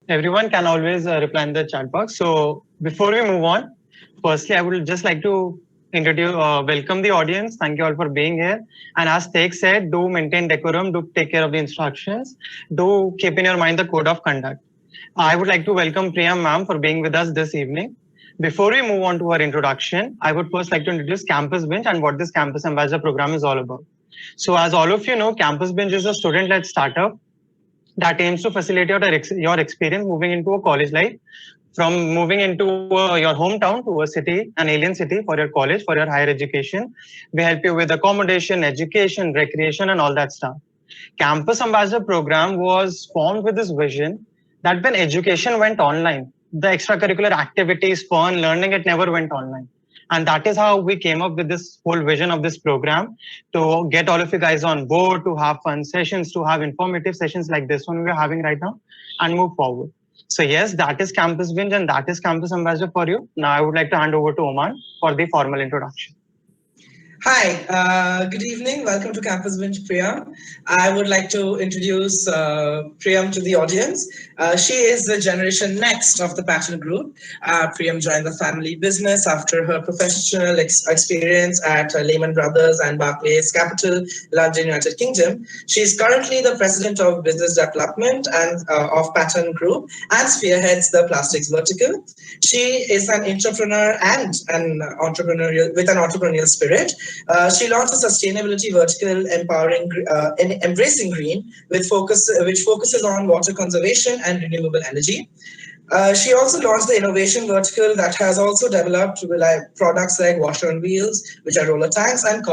everyone can always reply in the chat box. So before we move on, firstly, I would just like to welcome the audience. Thank you all for being here. And as Teck said, do maintain decorum, do take care of the instructions, do keep in your mind the code of conduct. I would like to welcome Priyam ma'am for being with us this evening. Before we move on to our introduction, I would first like to introduce Campus Bench and what this Campus Ambassador program is all about. So as all of you know, Campus Bench is a student-led startup that aims to facilitate your experience moving into a college life, from moving into your hometown to a city, an alien city for your college, for your higher education. We help you with accommodation, education, recreation, and all that stuff. Campus Ambassador program was formed with this vision that when education went online, the extracurricular activities, fun, learning, it never went online. And that is how we came up with this whole vision of this program, to get all of you guys on board, to have fun sessions, to have informative sessions like this one we're having right now, and move forward. So yes, that is Campus Binge and that is Campus Ambassador for you. Now I would like to hand over to Oman for the formal introduction. Hi, good evening. Welcome to Campus Bench, Priyam. I would like to introduce Priyam to the audience. She is the generation next of the Pattern Group. Priyam joined the family business after her professional experience at Lehman Brothers and Barclays Capital, London, United Kingdom. She is currently the president of business development and of Pattern Group and spearheads the plastics vertical. She is an entrepreneur and an entrepreneurial spirit. She launched a sustainability vertical empowering embracing green which focuses on water conservation and renewable energy. She also launched the innovation vertical that has also developed products like washer on wheels, which are roller tanks, and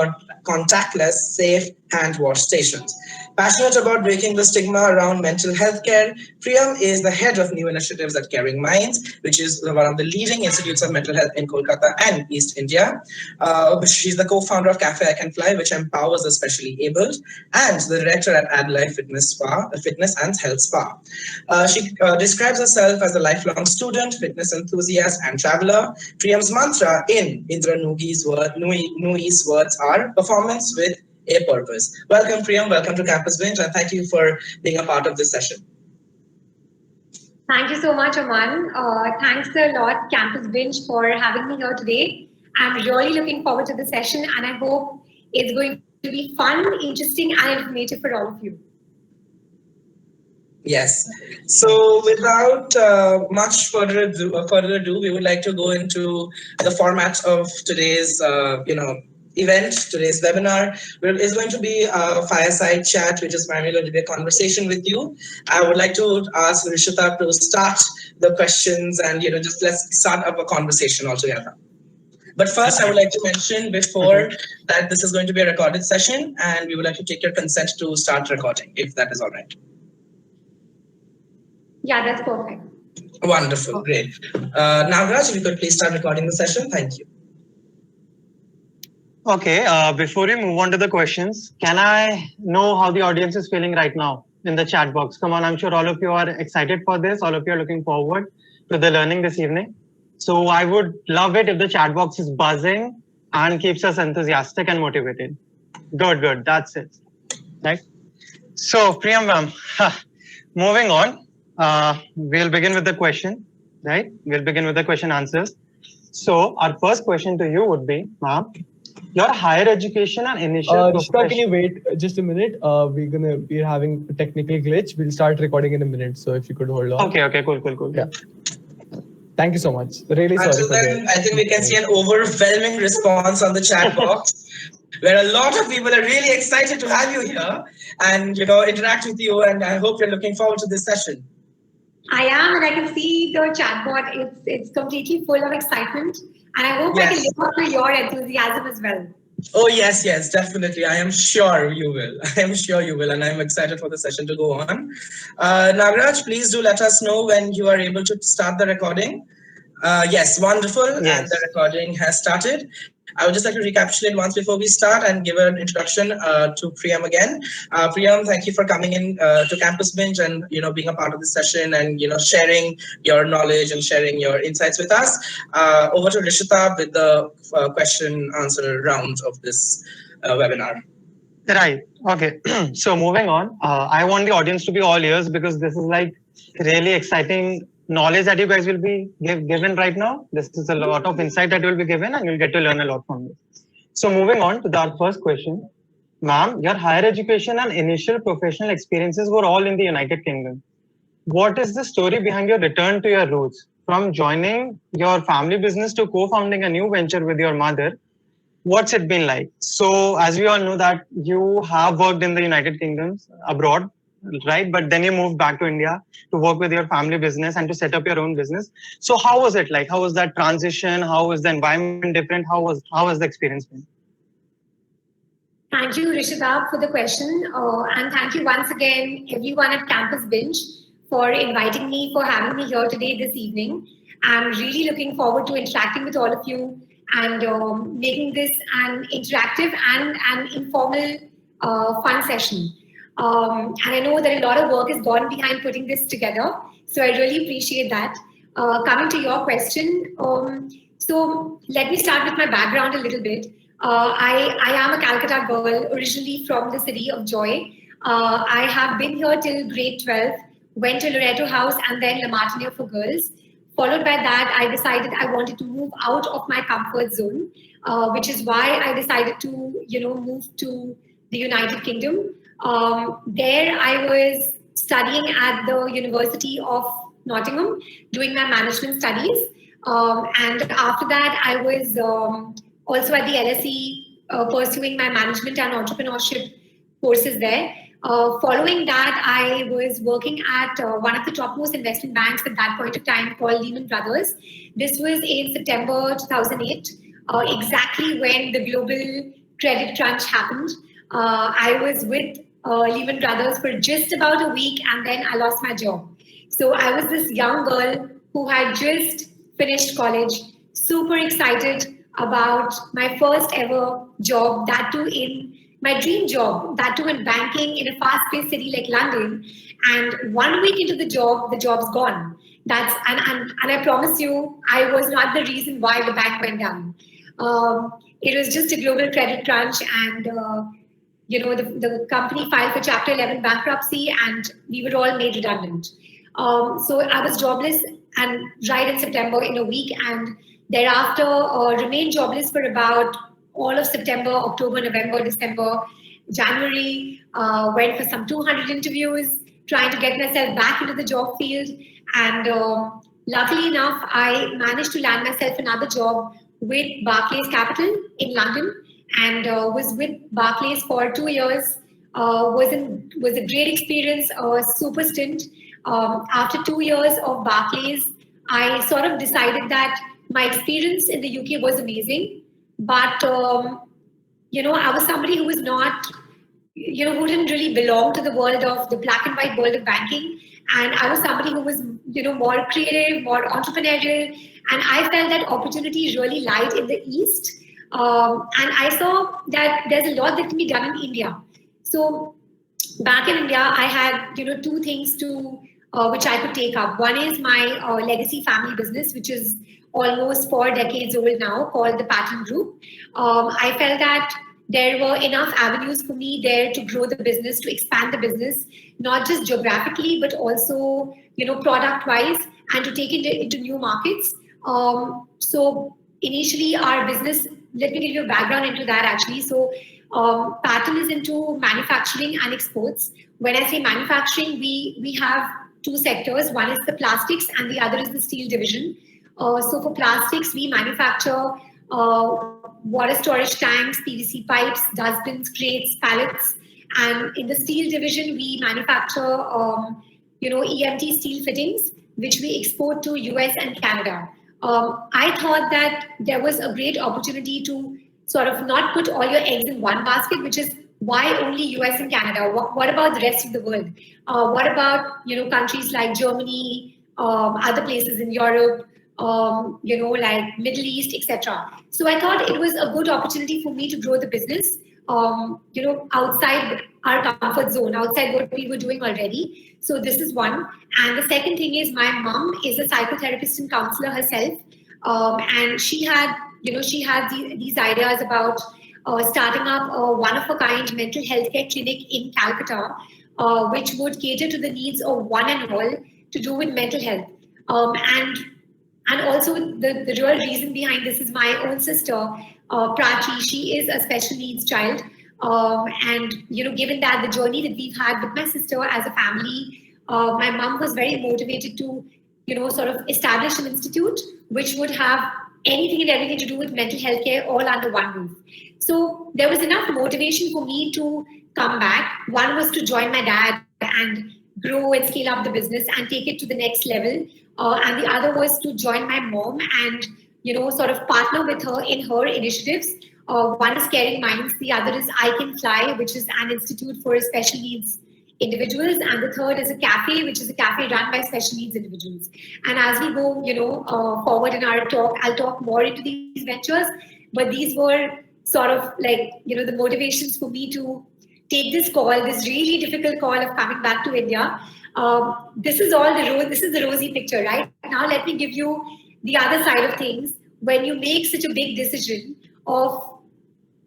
contactless safe hand wash stations. Passionate about breaking the stigma around mental health care, Priyam is the head of new initiatives at Caring Minds, which is one of the leading institutes of mental health in Kolkata and East India. She's the co-founder of Cafe I Can Fly, which empowers the specially abled, and the director at Adlife Fitness and Health Spa. She describes herself as a lifelong student, fitness enthusiast, and traveler. Priyam's mantra in Indra Nui's words are performance with a purpose. Welcome, Priyam. Welcome to Campus Bench, and thank you for being a part of this session. Thank you so much, Aman. Thanks a lot, Campus Bench, for having me here today. I'm really looking forward to the session, and I hope it's going to be fun, interesting, and informative for all of you. Yes. So without much further ado, we would like to go into the format of today's, event, today's webinar. It's going to be a fireside chat, which is primarily going to be a conversation with you. I would like to ask Rishita to start the questions and, just let's start up a conversation altogether. But first, I would like to mention before that this is going to be a recorded session, and we would like to take your consent to start recording, if that is all right. Yeah, that's perfect. Wonderful, great. Nagraj, if you could please start recording the session. Thank you. Okay, before we move on to the questions, can I know how the audience is feeling right now in the chat box? Come on, I'm sure all of you are excited for this. All of you are looking forward to the learning this evening. So I would love it if the chat box is buzzing and keeps us enthusiastic and motivated. Good, that's it. Right? So Priyam ma'am, moving on, we'll begin with the question, right? We'll begin with the question answers. So our first question to you would be, ma'am, your higher education and initial Rishita, can you wait just a minute? We're having a technical glitch. We'll start recording in a minute. So if you could hold on. Okay, cool. Yeah. Thank you so much. Really sorry. Until then, I think we can see an overwhelming response on the chat box, where a lot of people are really excited to have you here and interact with you. And I hope you're looking forward to this session. I am, and I can see the chatbot. It's completely full of excitement, and I hope I can live up to your enthusiasm as well. Oh yes, definitely. I am sure you will. And I'm excited for the session to go on. Nagraj, please do let us know when you are able to start the recording. Yes, wonderful. Yes. And the recording has started. I would just like to recapitulate once before we start and give an introduction to Priyam again. Priyam, thank you for coming in to Campus Bench and being a part of the session and sharing your knowledge and sharing your insights with us. Over to Rishita with the question answer round of this webinar. Right. Okay. So moving on, I want the audience to be all ears because this is like really exciting knowledge that you guys will be given right now. This is a lot of insight that you will be given, and you'll get to learn a lot from this. So moving on to our first question. Ma'am, your higher education and initial professional experiences were all in the United Kingdom. What is the story behind your return to your roots? From joining your family business to co-founding a new venture with your mother, what's it been like? So as we all know that you have worked in the United Kingdom abroad, right? But then you moved back to India to work with your family business and to set up your own business. So how was it like? How was that transition? How was the environment different? How was the experience been? Thank you, Rishabh, for the question. And thank you once again, everyone at Campus Binge, for inviting me, for having me here today, this evening. I'm really looking forward to interacting with all of you and making this an interactive and an informal, fun session. And I know that a lot of work has gone behind putting this together. So I really appreciate that. Coming to your question, so let me start with my background a little bit. I am a Calcutta girl, originally from the city of Joy. I have been here till grade 12, went to Loreto House and then La Martiniere for girls. Followed by that, I decided I wanted to move out of my comfort zone, which is why I decided to, move to the United Kingdom. There I was studying at the University of Nottingham, doing my management studies. And after that, I was also at the LSE pursuing my management and entrepreneurship courses there. Following that, I was working at one of the topmost investment banks at that point of time called Lehman Brothers. This was in September 2008, exactly when the global credit crunch happened. I was with Lehman Brothers for just about a week and then I lost my job. So I was this young girl who had just finished college, super excited about my first ever job, that too in my dream job, that too in banking in a fast-paced city like London. And 1 week into the job's gone. And I promise you, I was not the reason why the bank went down. It was just a global credit crunch, and the company filed for Chapter 11 bankruptcy, and we were all made redundant. So I was jobless, and right in September in a week, and thereafter remained jobless for about all of September, October, November, December, January. Went for some 200 interviews, trying to get myself back into the job field. And luckily enough, I managed to land myself another job with Barclays Capital in London, and was with Barclays for 2 years. Was a great experience, a super stint. After 2 years of Barclays, I sort of decided that my experience in the UK was amazing, but I was somebody who was not, who didn't really belong to the world of the black and white world of banking, and I was somebody who was, more creative, more entrepreneurial, and I felt that opportunity really lied in the East, and I saw that there's a lot that can be done in India. So back in India, I had, two things to which I could take up. One is my legacy family business, which is almost 4 decades old now, called the Pattern Group. I felt that there were enough avenues for me there to grow the business, to expand the business, not just geographically, but also, product-wise, and to take it into new markets. So initially our business, let me give you a background into that actually. So Pattern is into manufacturing and exports. When I say manufacturing, we have 2 sectors. One is the plastics and the other is the steel division. So for plastics, we manufacture water storage tanks, PVC pipes, dustbins, crates, pallets. And in the steel division, we manufacture, EMT steel fittings, which we export to US and Canada. I thought that there was a great opportunity to sort of not put all your eggs in one basket, which is why only US and Canada? What about the rest of the world? What about, countries like Germany, other places in Europe, like Middle East, etc. So I thought it was a good opportunity for me to grow the business, outside our comfort zone, outside what we were doing already. So this is one. And the second thing is my mom is a psychotherapist and counselor herself. And she had these ideas about starting up a one-of-a-kind mental health care clinic in Calcutta, which would cater to the needs of one and all, to do with mental health. And also the real reason behind this is my own sister, Prachi. She is a special needs child. And given that the journey that we've had with my sister as a family, my mom was very motivated to, sort of establish an institute which would have anything and everything to do with mental health care all under one roof. So there was enough motivation for me to come back. One was to join my dad and grow and scale up the business and take it to the next level. And the other was to join my mom and, sort of partner with her in her initiatives. One is Caring Minds, the other is I Can Fly, which is an institute for special needs individuals, and the third is a cafe, which is a cafe run by special needs individuals. And as we go, forward in our talk, I'll talk more into these ventures. But these were sort of like, the motivations for me to take this call, this really difficult call of coming back to India. This is the rosy picture, right? Now let me give you the other side of things. When you make such a big decision of,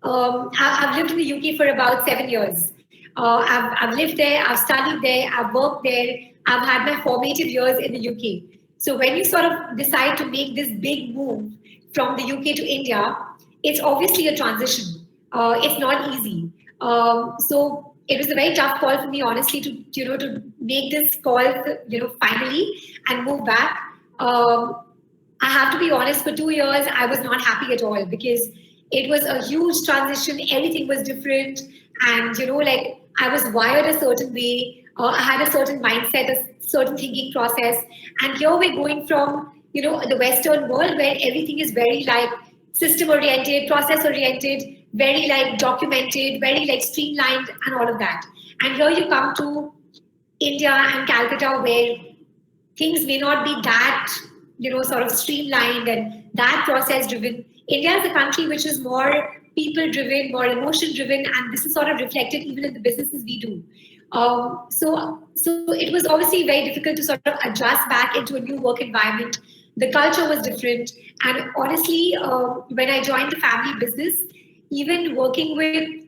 I've lived in the UK for about 7 years. I've lived there, I've studied there, I've worked there, I've had my formative years in the UK. So when you sort of decide to make this big move from the UK to India, it's obviously a transition. It's not easy. So it was a very tough call for me, honestly, to make this call, finally, and move back. I have to be honest, for 2 years, I was not happy at all because it was a huge transition. Everything was different. And, I was wired a certain way. I had a certain mindset, a certain thinking process. And here we're going from, the Western world where everything is very system-oriented, process-oriented, very documented, very streamlined and all of that. And here you come to India and Calcutta where things may not be that, sort of streamlined and that process-driven. India is a country which is more people-driven, more emotion-driven, and this is sort of reflected even in the businesses we do. So it was obviously very difficult to sort of adjust back into a new work environment. The culture was different. And honestly, when I joined the family business, even working with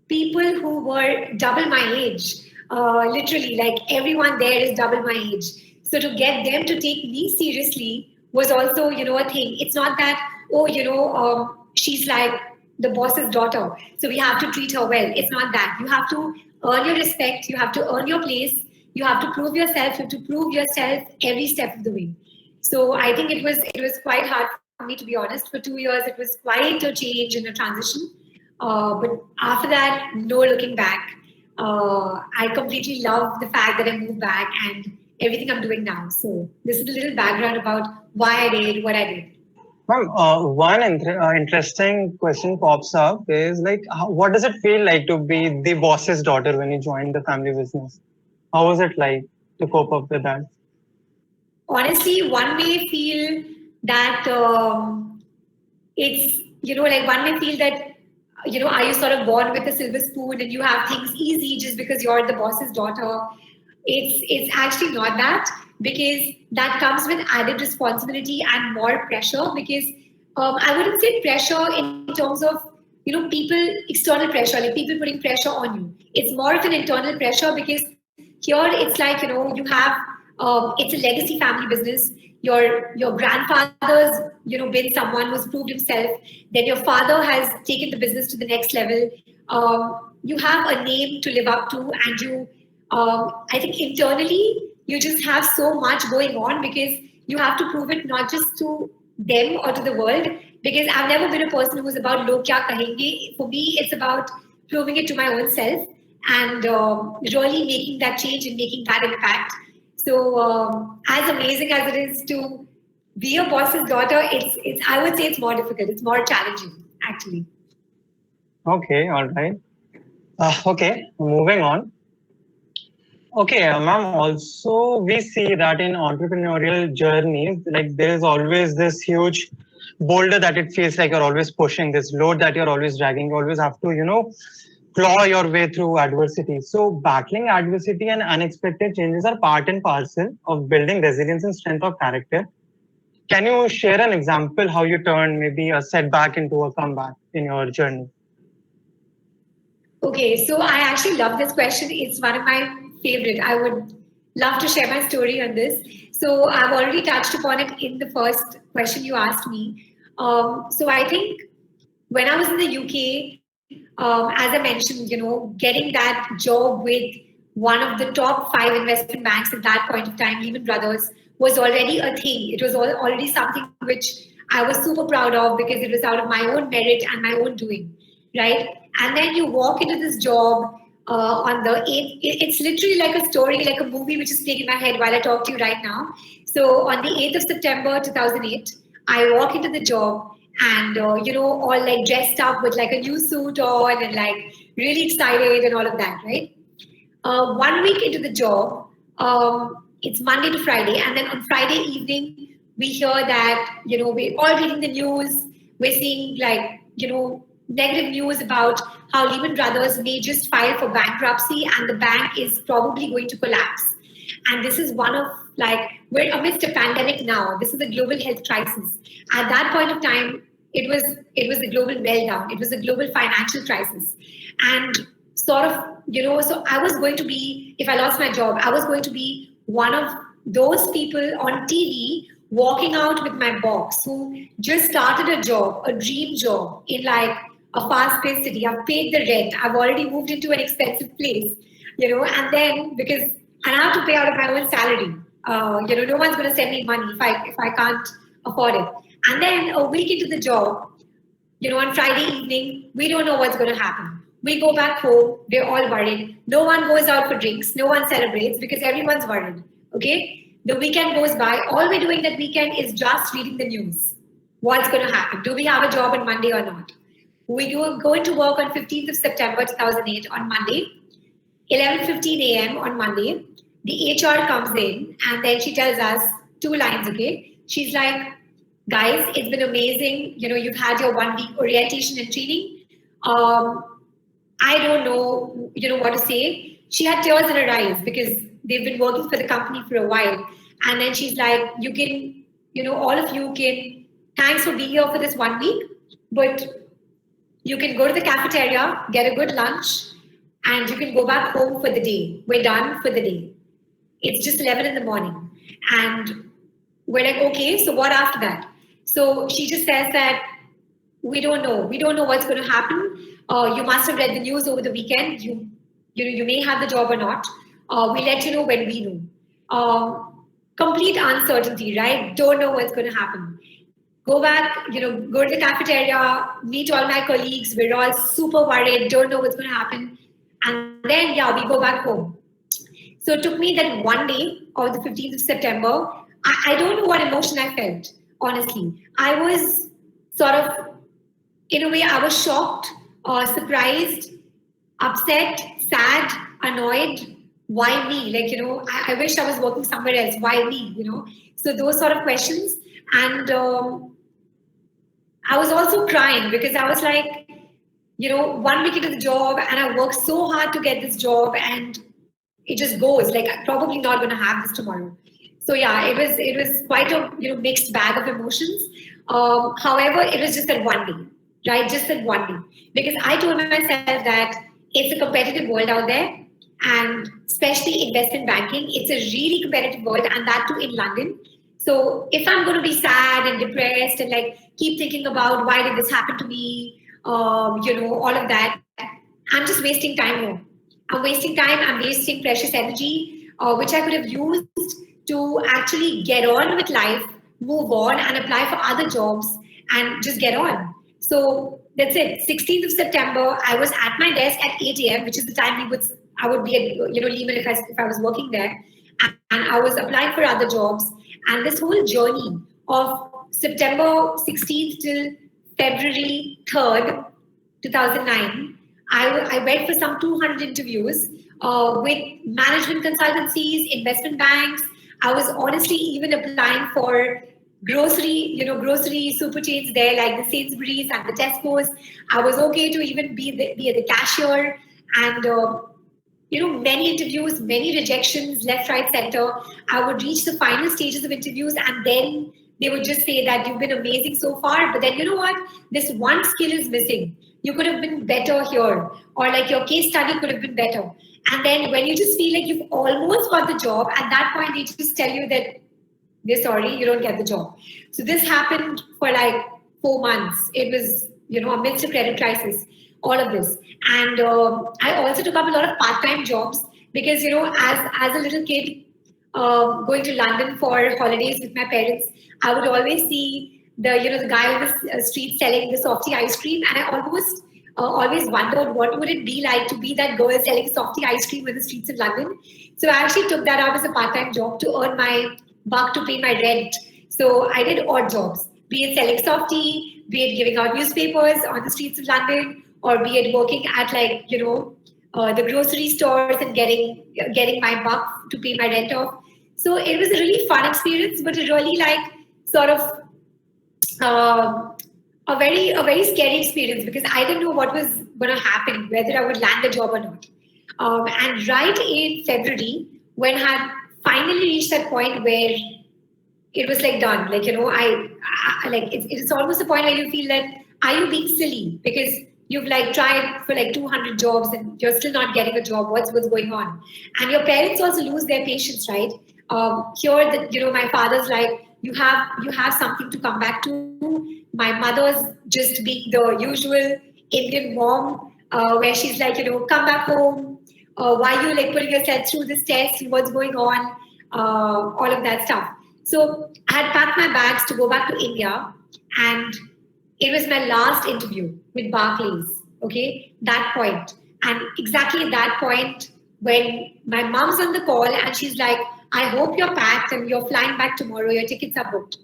people who were double my age, literally, everyone there is double my age. So to get them to take me seriously was also, a thing. It's not that, she's like the boss's daughter, so we have to treat her well. It's not that. You have to earn your respect. You have to earn your place. You have to prove yourself. You have to prove yourself every step of the way. So I think it was quite hard for me, to be honest. For 2 years, it was quite a change and a transition. But after that, no looking back. I completely love the fact that I moved back and everything I'm doing now. So this is a little background about why I did what I did. Ma'am, one interesting question pops up is what does it feel like to be the boss's daughter when you joined the family business? How was it like to cope up with that? Honestly, one may feel that it's, one may feel that, are you sort of born with a silver spoon and you have things easy just because you're the boss's daughter? It's actually not that, because that comes with added responsibility and more pressure, because I wouldn't say pressure in terms of, people, external pressure, like people putting pressure on you. It's more of an internal pressure because here it's like, you have, it's a legacy family business. Your grandfather's, been someone who's proved himself. Then your father has taken the business to the next level. You have a name to live up to, and you, I think internally, you just have so much going on because you have to prove it not just to them or to the world. Because I've never been a person who's about log kya kahenge. For me, it's about proving it to my own self and really making that change and making that impact. So as amazing as it is to be a boss's daughter, it's I would say it's more difficult. It's more challenging, actually. Okay, all right. Okay, moving on. Okay, ma'am, also we see that in entrepreneurial journeys, there is always this huge boulder that it feels like you're always pushing, this load that you're always dragging. You always have to, claw your way through adversity. So battling adversity and unexpected changes are part and parcel of building resilience and strength of character. Can you share an example how you turned maybe a setback into a comeback in your journey? Okay, so I actually love this question. It's one of my favorite. I would love to share my story on this. So I've already touched upon it in the first question you asked me. So I think when I was in the UK, as I mentioned, getting that job with one of the top 5 investment banks at that point of time, Lehman Brothers, was already a thing. It was already something which I was super proud of because it was out of my own merit and my own doing, right? And then you walk into this job on the 8th. It's literally like a story, like a movie which is playing in my head while I talk to you right now. So on the 8th of September 2008, I walk into the job and, all like dressed up with like a new suit on and like really excited and all of that, right? 1 week into the job, it's Monday to Friday. And then on Friday evening, we hear that, we're all reading the news. We're seeing like, negative news about how Lehman Brothers may just file for bankruptcy and the bank is probably going to collapse. And this is one of like, we're amidst a pandemic now. This is a global health crisis. At that point of time, it was a global meltdown. It was a global financial crisis. And sort of, so I was going to be, if I lost my job, I was going to be one of those people on TV walking out with my box who just started a job, a dream job in like a fast-paced city. I've paid the rent. I've already moved into an expensive place, and then and I have to pay out of my own salary. No one's going to send me money if I can't afford it. And then a week into the job, on Friday evening, we don't know what's going to happen. We go back home. We're all worried. No one goes out for drinks. No one celebrates because everyone's worried. Okay? The weekend goes by. All we're doing that weekend is just reading the news. What's going to happen? Do we have a job on Monday or not? We go into work on 15th of September 2008 on Monday, 11:15 a.m. on Monday. The HR comes in and then she tells us 2 lines, okay? She's like, guys, it's been amazing. You've had your 1 week orientation and training. I don't know, what to say. She had tears in her eyes because they've been working for the company for a while. And then she's like, you can, all of you can, thanks for being here for this 1 week, but you can go to the cafeteria, get a good lunch, and you can go back home for the day. We're done for the day. It's just 11 in the morning. And we're like, okay, so what after that? So she just says that we don't know. We don't know what's going to happen. You must have read the news over the weekend. You may have the job or not. We'll let you know when we know. Complete uncertainty, right? Don't know what's going to happen. Go back, go to the cafeteria, meet all my colleagues. We're all super worried, don't know what's going to happen. And then, we go back home. So it took me that one day of the 15th of September. I don't know what emotion I felt, honestly. I was sort of, in a way, I was shocked, surprised, upset, sad, annoyed. Why me? Like, I wish I was working somewhere else. Why me? So those sort of questions. And I was also crying because I was like, 1 week into the job and I worked so hard to get this job and it just goes. Like, I'm probably not going to have this tomorrow. So it was quite a mixed bag of emotions. However, it was just that 1 day, right? Just that 1 day. Because I told myself that it's a competitive world out there. And especially investment banking, it's a really competitive world, and that too in London. So if I'm going to be sad and depressed and like keep thinking about why did this happen to me, all of that, I'm just wasting time here. I'm wasting time. I'm wasting precious energy, which I could have used to actually get on with life, move on, and apply for other jobs and just get on. So that's it. 16th of September, I was at my desk at 8 a.m., which is the time I would be at Lehman if I was working there, and I was applying for other jobs. And this whole journey of September 16th till February 3rd, 2009, I went for some 200 interviews with management consultancies, investment banks. I was honestly even applying for grocery super chains there, like the Sainsbury's and the Tesco's. I was okay to even be the cashier, and many interviews, many rejections, left, right, center. I would reach the final stages of interviews, and then they would just say that you've been amazing so far, but then you know what? This one skill is missing. You could have been better here, or like your case study could have been better. And then when you just feel like you've almost got the job, at that point they just tell you that they're sorry, you don't get the job. So this happened for like 4 months. It was, amidst a credit crisis, all of this. And I also took up a lot of part-time jobs because, as a little kid, going to London for holidays with my parents, I would always see the guy on the street selling the softie ice cream, and I always wondered what would it be like to be that girl selling softie ice cream in the streets of London. So I actually took that up as a part-time job to earn my buck to pay my rent. So I did odd jobs, be it selling softie, be it giving out newspapers on the streets of London, or be it working at the grocery stores and getting my buck to pay my rent off. So it was a really fun experience, but a really sort of a very scary experience because I didn't know what was going to happen, whether I would land the job or not. And right in February, when I had finally reached that point where it was done, it's almost a point where you feel that are you being silly because you've tried for 200 jobs and you're still not getting a job. What's going on? And your parents also lose their patience, right? Here, my father's you have something to come back to. My mother's just being the usual Indian mom, where she's come back home. Why are you putting yourself through this test? What's going on? All of that stuff. So I had packed my bags to go back to India, and it was my last interview with Barclays. Okay, that point, and exactly at that point when my mom's on the call and she's like, I hope you're packed and you're flying back tomorrow, your tickets are booked.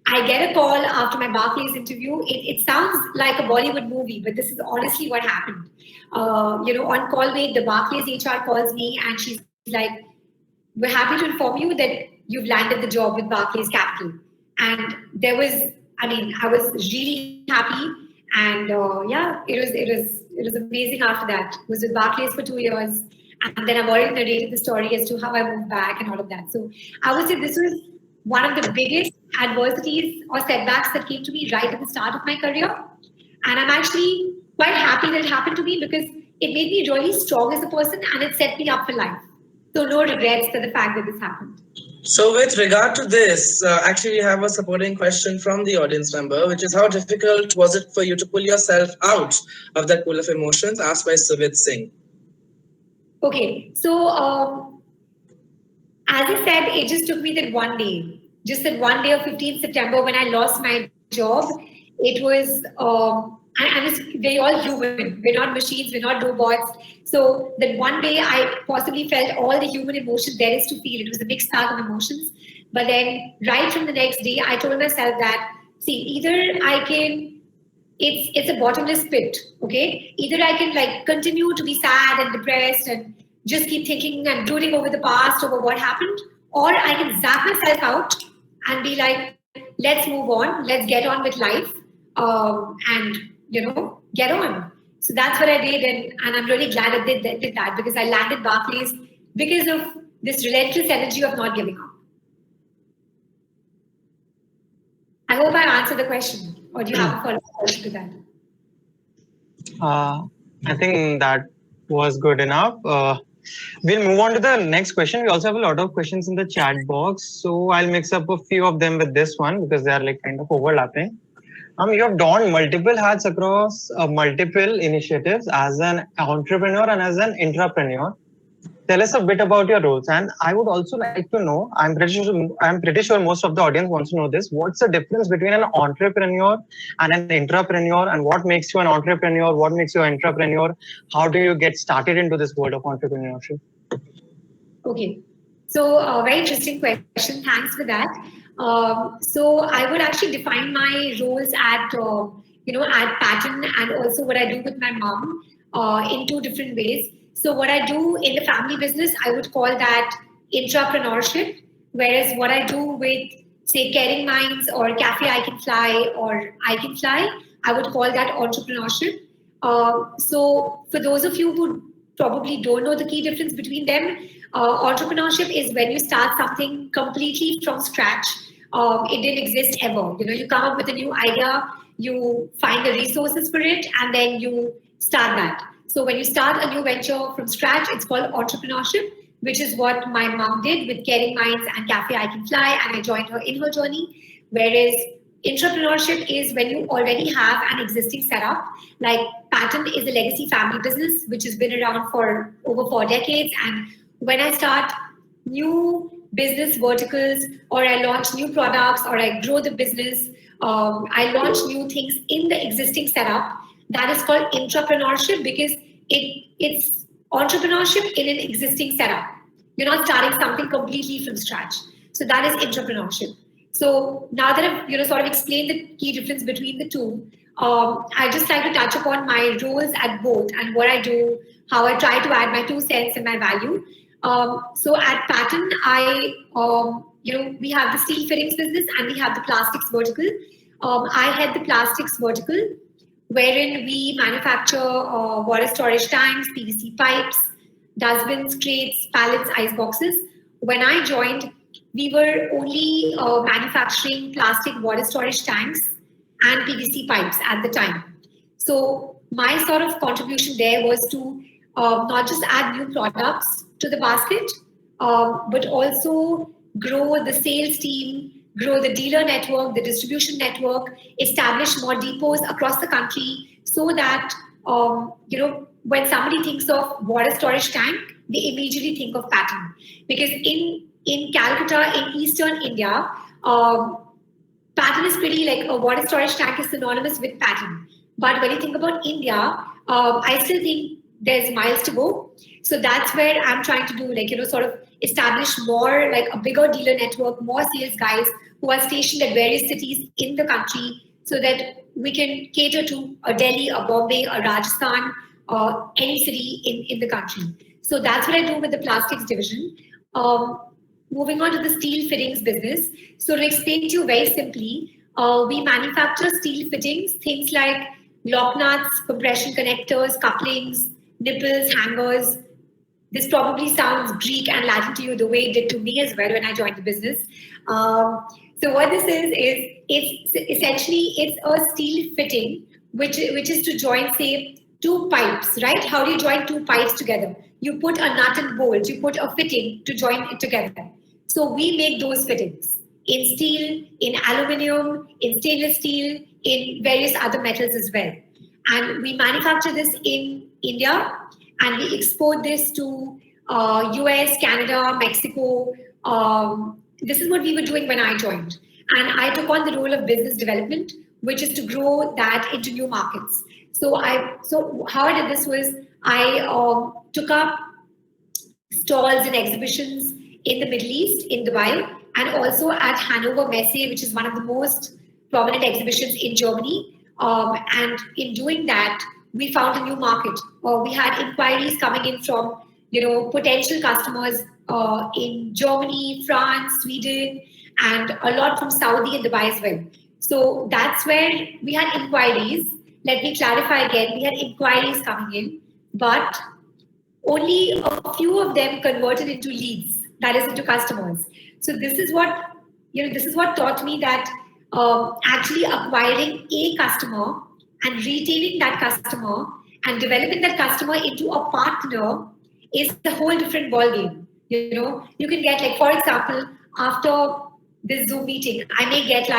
I get a call after my Barclays interview. It sounds like a Bollywood movie, but this is honestly what happened. On call wait, the Barclays HR calls me and she's like, we're happy to inform you that you've landed the job with Barclays Capital. And I was really happy. And it was amazing after that. I was with Barclays for 2 years. And then I've already narrated the story as to how I moved back and all of that. So I would say this was one of the biggest adversities or setbacks that came to me right at the start of my career. And I'm actually quite happy that it happened to me because it made me really strong as a person and it set me up for life. So no regrets for the fact that this happened. So with regard to this, actually we have a supporting question from the audience member, which is how difficult was it for you to pull yourself out of that pool of emotions, asked by Suvit Singh. Okay, so as I said, it just took me that one day of 15th September when I lost my job. It was, we're all human. We're not machines, we're not robots. So that one day I possibly felt all the human emotion there is to feel. It was a mixed bag of emotions. But then right from the next day, I told myself that, see, either I can, it's a bottomless pit, okay? Either I can continue to be sad and depressed and just keep thinking and brooding over the past, over what happened, or I can zap myself out and be like, let's move on, let's get on with life, and get on. So that's what I did, and I'm really glad I did that because I landed Barclays because of this relentless energy of not giving up. I hope I answered the question, or do you have a follow-up question to that? I think that was good enough. We'll move on to the next question. We also have a lot of questions in the chat box, so I'll mix up a few of them with this one because they are kind of overlapping. You have donned multiple hats across multiple initiatives as an entrepreneur and as an intrapreneur. Tell us a bit about your roles, and I would also like to know. I'm pretty sure most of the audience wants to know this. What's the difference between an entrepreneur and an intrapreneur, and what makes you an entrepreneur? What makes you an intrapreneur? How do you get started into this world of entrepreneurship? Okay, so very interesting question. Thanks for that. So I would actually define my roles at Pattern and also what I do with my mom in two different ways. So what I do in the family business, I would call that intrapreneurship, whereas what I do with, say, Caring Minds or Cafe I Can Fly or I Can Fly, I would call that entrepreneurship. So for those of you who probably don't know the key difference between them, entrepreneurship is when you start something completely from scratch. It didn't exist ever. You come up with a new idea, you find the resources for it, and then you start that. So when you start a new venture from scratch, it's called entrepreneurship, which is what my mom did with Caring Minds and Cafe I Can Fly, and I joined her in her journey. Whereas entrepreneurship is when you already have an existing setup. Like Pattern is a legacy family business, which has been around for over 4 decades. And when I start new business verticals, or I launch new products, or I grow the business, I launch new things in the existing setup, that is called entrepreneurship, because it's entrepreneurship in an existing setup. You're not starting something completely from scratch. So that is entrepreneurship. So now that I've sort of explained the key difference between the two, I just like to touch upon my roles at both and what I do, how I try to add my 2 cents and my value. So at Pattern, we have the steel fittings business and we have the plastics vertical. I head the plastics vertical, wherein we manufacture water storage tanks, PVC pipes, dustbins, crates, pallets, ice boxes. When I joined, we were only manufacturing plastic water storage tanks and PVC pipes at the time. So my sort of contribution there was to not just add new products to the basket, but also grow the sales team, grow the dealer network, the distribution network, establish more depots across the country, so that when somebody thinks of water storage tank, they immediately think of Pattern. Because in Calcutta, in Eastern India, Pattern is pretty like a water storage tank is synonymous with Pattern. But when you think about India, I still think there's miles to go. So that's where I'm trying to do, sort of establish more, like a bigger dealer network, more sales guys who are stationed at various cities in the country, so that we can cater to a Delhi, a Bombay, a Rajasthan, or any city in the country. So that's what I do with the plastics division. Moving on to the steel fittings business. So to explain to you very simply, we manufacture steel fittings, things like lock nuts, compression connectors, couplings, nipples, hangers. This probably sounds Greek and Latin to you the way it did to me as well when I joined the business. So what this is it's essentially a steel fitting, which is to join, say, 2 pipes, right? How do you join 2 pipes together? You put a nut and bolt, you put a fitting to join it together. So we make those fittings in steel, in aluminium, in stainless steel, in various other metals as well. And we manufacture this in India, and we export this to US, Canada, Mexico. This is what we were doing when I joined. And I took on the role of business development, which is to grow that into new markets. So how I did this was I took up stalls and exhibitions in the Middle East, in Dubai, and also at Hannover Messe, which is one of the most prominent exhibitions in Germany. And in doing that, we found a new market. We had inquiries coming in from potential customers in Germany, France, Sweden, and a lot from Saudi and Dubai as well. So that's where we had inquiries. Let me clarify again. We had inquiries coming in, but only a few of them converted into leads, that is into customers. So this is what taught me that actually acquiring a customer and retaining that customer and developing that customer into a partner is a whole different ballgame. You can get, like, for example, after this Zoom meeting, I may get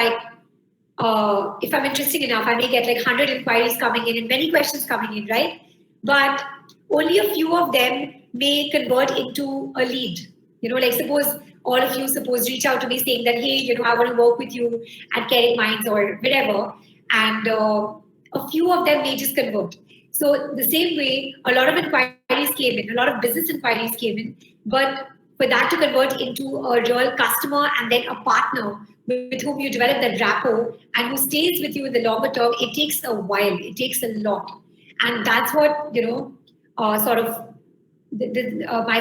if I'm interesting enough, I may get 100 inquiries coming in and many questions coming in, right? But only a few of them may convert into a lead. Suppose all of you reach out to me saying that, hey, I want to work with you at Caring Minds or whatever. And a few of them may just convert. So the same way, a lot of inquiries came in, a lot of business inquiries came in, but for that to convert into a real customer and then a partner with whom you develop that rapport and who stays with you in the longer term, it takes a while, it takes a lot. And that's what, my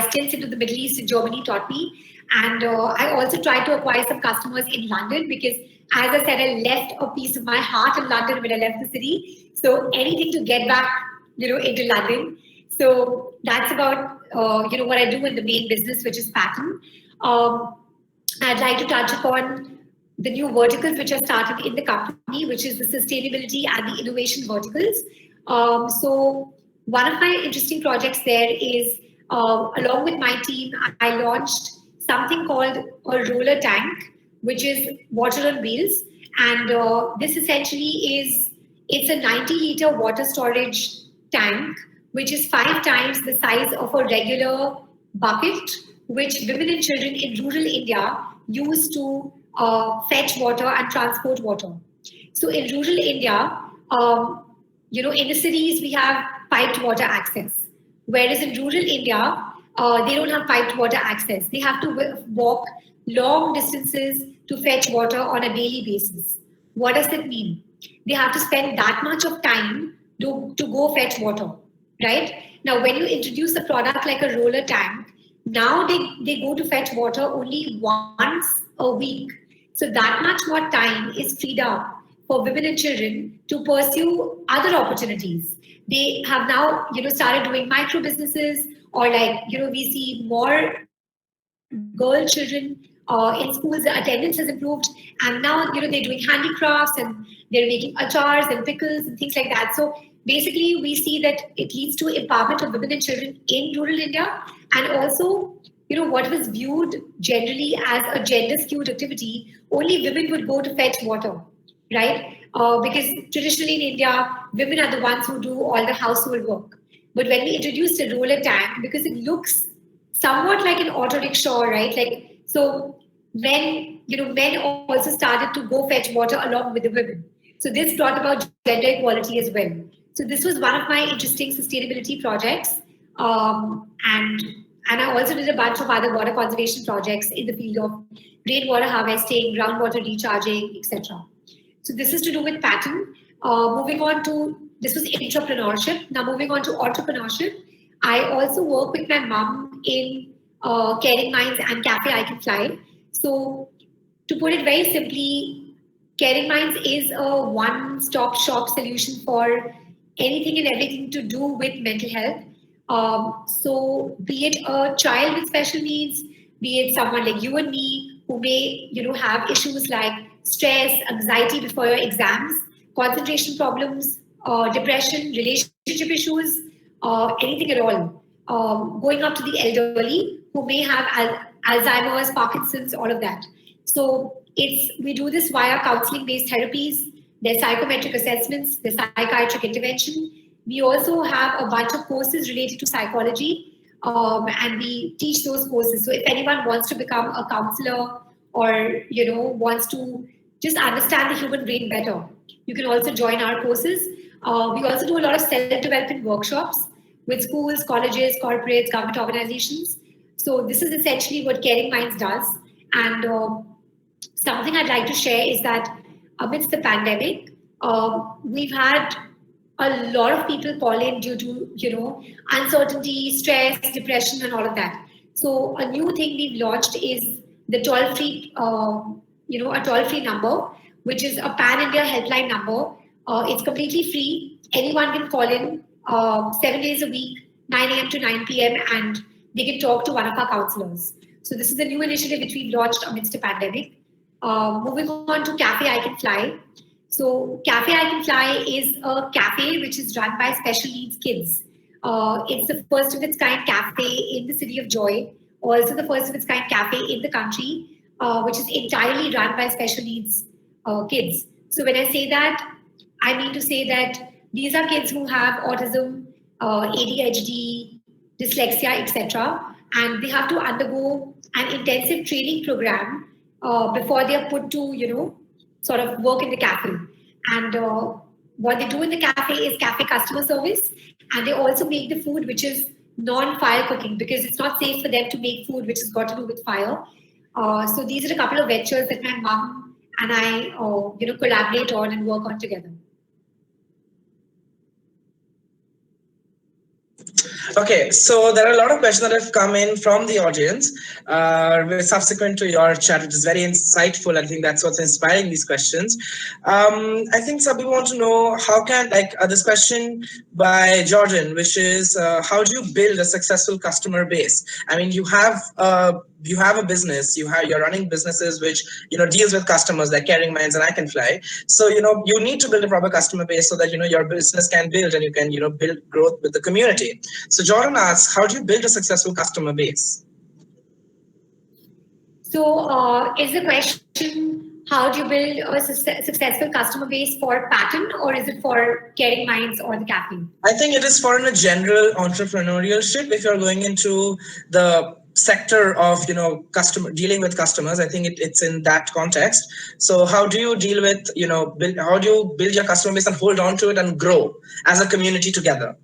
stints into the Middle East and Germany taught me. And I also tried to acquire some customers in London because, as I said, I left a piece of my heart in London when I left the city. So anything to get back, into London. So that's about, what I do in the main business, which is Pattern. I'd like to touch upon the new verticals which are started in the company, which is the sustainability and the innovation verticals. So one of my interesting projects there is, along with my team, I launched something called a roller tank, which is water on wheels. And this essentially it's a 90-liter water storage tank, which is 5 times the size of a regular bucket, which women and children in rural India use to fetch water and transport water. So in rural India, in the cities we have piped water access, whereas in rural India, they don't have piped water access. They have to walk long distances to fetch water on a daily basis. What does that mean? They have to spend that much of time to go fetch water, right? Now, when you introduce a product like a roller tank, now they go to fetch water only once a week. So that much more time is freed up for women and children to pursue other opportunities. They have now, started doing micro businesses, or we see more girl children in schools. The attendance has improved, and now they're doing handicrafts and they're making achars and pickles and things like that. So basically, we see that it leads to empowerment of women and children in rural India, and also, what was viewed generally as a gender-skewed activity, only women would go to fetch water, right? Because traditionally in India, women are the ones who do all the household work. But when we introduced a roller tank, because it looks somewhat like an auto rickshaw, right? So when men also started to go fetch water along with the women. So this brought about gender equality as well. So this was one of my interesting sustainability projects, and I also did a bunch of other water conservation projects in the field of rainwater harvesting, groundwater recharging, etc. So this is to do with pattern. This was entrepreneurship. Now moving on to entrepreneurship, I also work with my mom in Caring Minds and Cafe I Can Fly. So to put it very simply, Caring Minds is a one-stop shop solution for anything and everything to do with mental health. So be it a child with special needs, be it someone like you and me who may, have issues like stress, anxiety before your exams, concentration problems, depression, relationship issues, anything at all. Going up to the elderly who may have Alzheimer's, Parkinson's, all of that. So we do this via counseling-based therapies, there's psychometric assessments, there's psychiatric intervention. We also have a bunch of courses related to psychology, and we teach those courses. So if anyone wants to become a counselor or wants to just understand the human brain better, you can also join our courses. We also do a lot of self-development workshops with schools, colleges, corporates, government organizations. So this is essentially what Caring Minds does. And something I'd like to share is that amidst the pandemic, we've had a lot of people call in due to, uncertainty, stress, depression, and all of that. So a new thing we've launched is the toll-free, a toll-free number, which is a pan-India helpline number. It's completely free. Anyone can call in 7 days a week, 9 a.m. to 9 p.m., and they can talk to one of our counselors. So this is a new initiative which we've launched amidst the pandemic. Moving on to Cafe I Can Fly. So Cafe I Can Fly is a cafe which is run by special needs kids. It's the first of its kind cafe in the city of Joy, also the first of its kind cafe in the country, which is entirely run by special needs kids. So when I say that, I mean to say that these are kids who have autism, ADHD, dyslexia, etc. And they have to undergo an intensive training program before they are put to, sort of work in the cafe. And what they do in the cafe is cafe customer service. And they also make the food which is non-fire cooking, because it's not safe for them to make food which has got to do with fire. So these are a couple of ventures that my mom and I collaborate on and work on together. Okay, so there are a lot of questions that have come in from the audience subsequent to your chat, which is very insightful. I think that's what's inspiring these questions. I think some people want to know how can, this question by Jordan, which is how do you build a successful customer base? I mean, you have you have a business, you're running businesses which deals with customers like Caring Minds and I Can Fly. So you need to build a proper customer base so that your business can build and you can build growth with the community. So Jordan asks, how do you build a successful customer base? So is the question, how do you build a successful customer base for Pattern, or is it for Caring Minds or the cafe? I think it is for a general entrepreneurship. If you're going into the sector of customer dealing with customers, I think it's in that context. So how do you deal with how do you build your customer base and hold on to it and grow as a community together?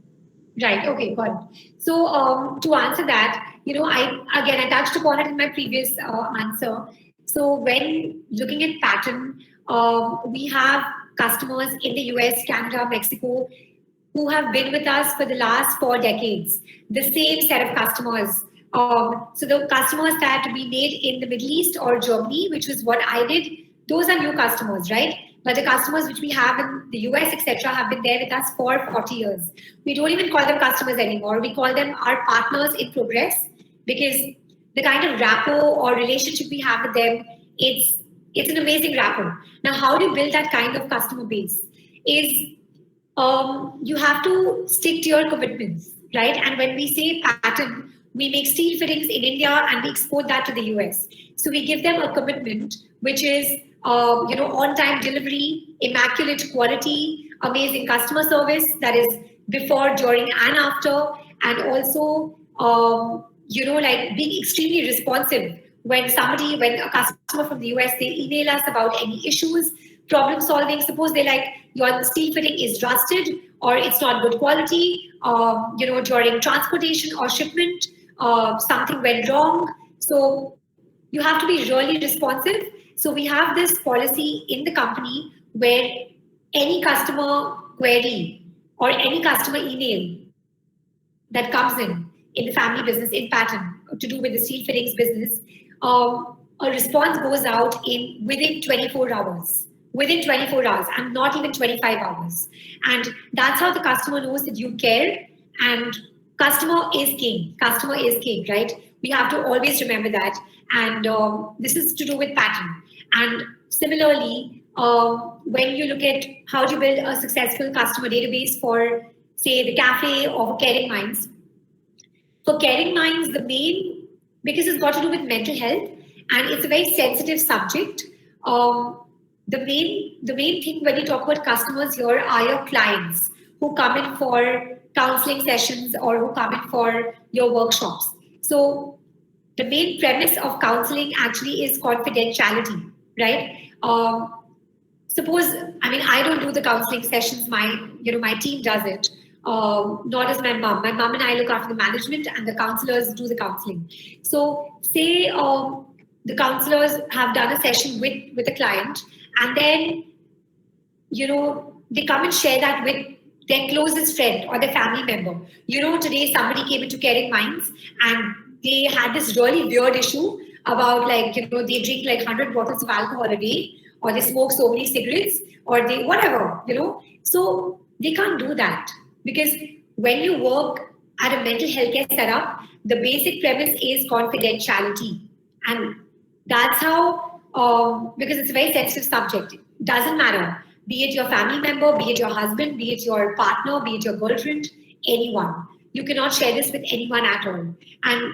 Right. Okay. Got it. So to answer that, I touched upon it in my previous answer. So when looking at Pattern, we have customers in the US, Canada, Mexico, who have been with us for the last 4 decades. The same set of customers. So the customers that we made in the Middle East or Germany, which was what I did, those are new customers, right? But the customers which we have in the US, etc., have been there with us for 40 years. We don't even call them customers anymore. We call them our partners in progress, because the kind of rapport or relationship we have with them, it's an amazing rapport. Now, how do you build that kind of customer base? Is you have to stick to your commitments, right? And when we say Pattern, we make steel fittings in India and we export that to the US. So we give them a commitment, which is on-time delivery, immaculate quality, amazing customer service, that is before, during, and after, and also being extremely responsive when a customer from the US, they email us about any issues, problem solving. Suppose your steel fitting is rusted or it's not good quality, during transportation or shipment, something went wrong. So you have to be really responsive. So we have this policy in the company where any customer query or any customer email that comes in the family business, in Pattern, to do with the steel fittings business, a response goes out within 24 hours. Within 24 hours, and not even 25 hours. And that's how the customer knows that you care, and customer is king. Customer is king, right? We have to always remember that. And this is to do with Pattern. And similarly, when you look at how do you build a successful customer database for, say, the cafe or for Caring Minds. For Caring Minds, because it's got to do with mental health, and it's a very sensitive subject. The main thing when you talk about customers here are your clients who come in for counseling sessions or who come in for your workshops. So the main premise of counseling actually is confidentiality, right? Suppose, I don't do the counseling sessions. My team does it. Nor does my mom. My mom and I look after the management, and the counselors do the counseling. So say the counselors have done a session with a client, and then, they come and share that with their closest friend or their family member. Today somebody came into Caring Minds and they had this really weird issue about they drink 100 bottles of alcohol a day, or they smoke so many cigarettes, or they whatever, So they can't do that, because when you work at a mental health care setup, the basic premise is confidentiality. And that's how, because it's a very sensitive subject. It doesn't matter, be it your family member, be it your husband, be it your partner, be it your girlfriend, anyone. You cannot share this with anyone at all. And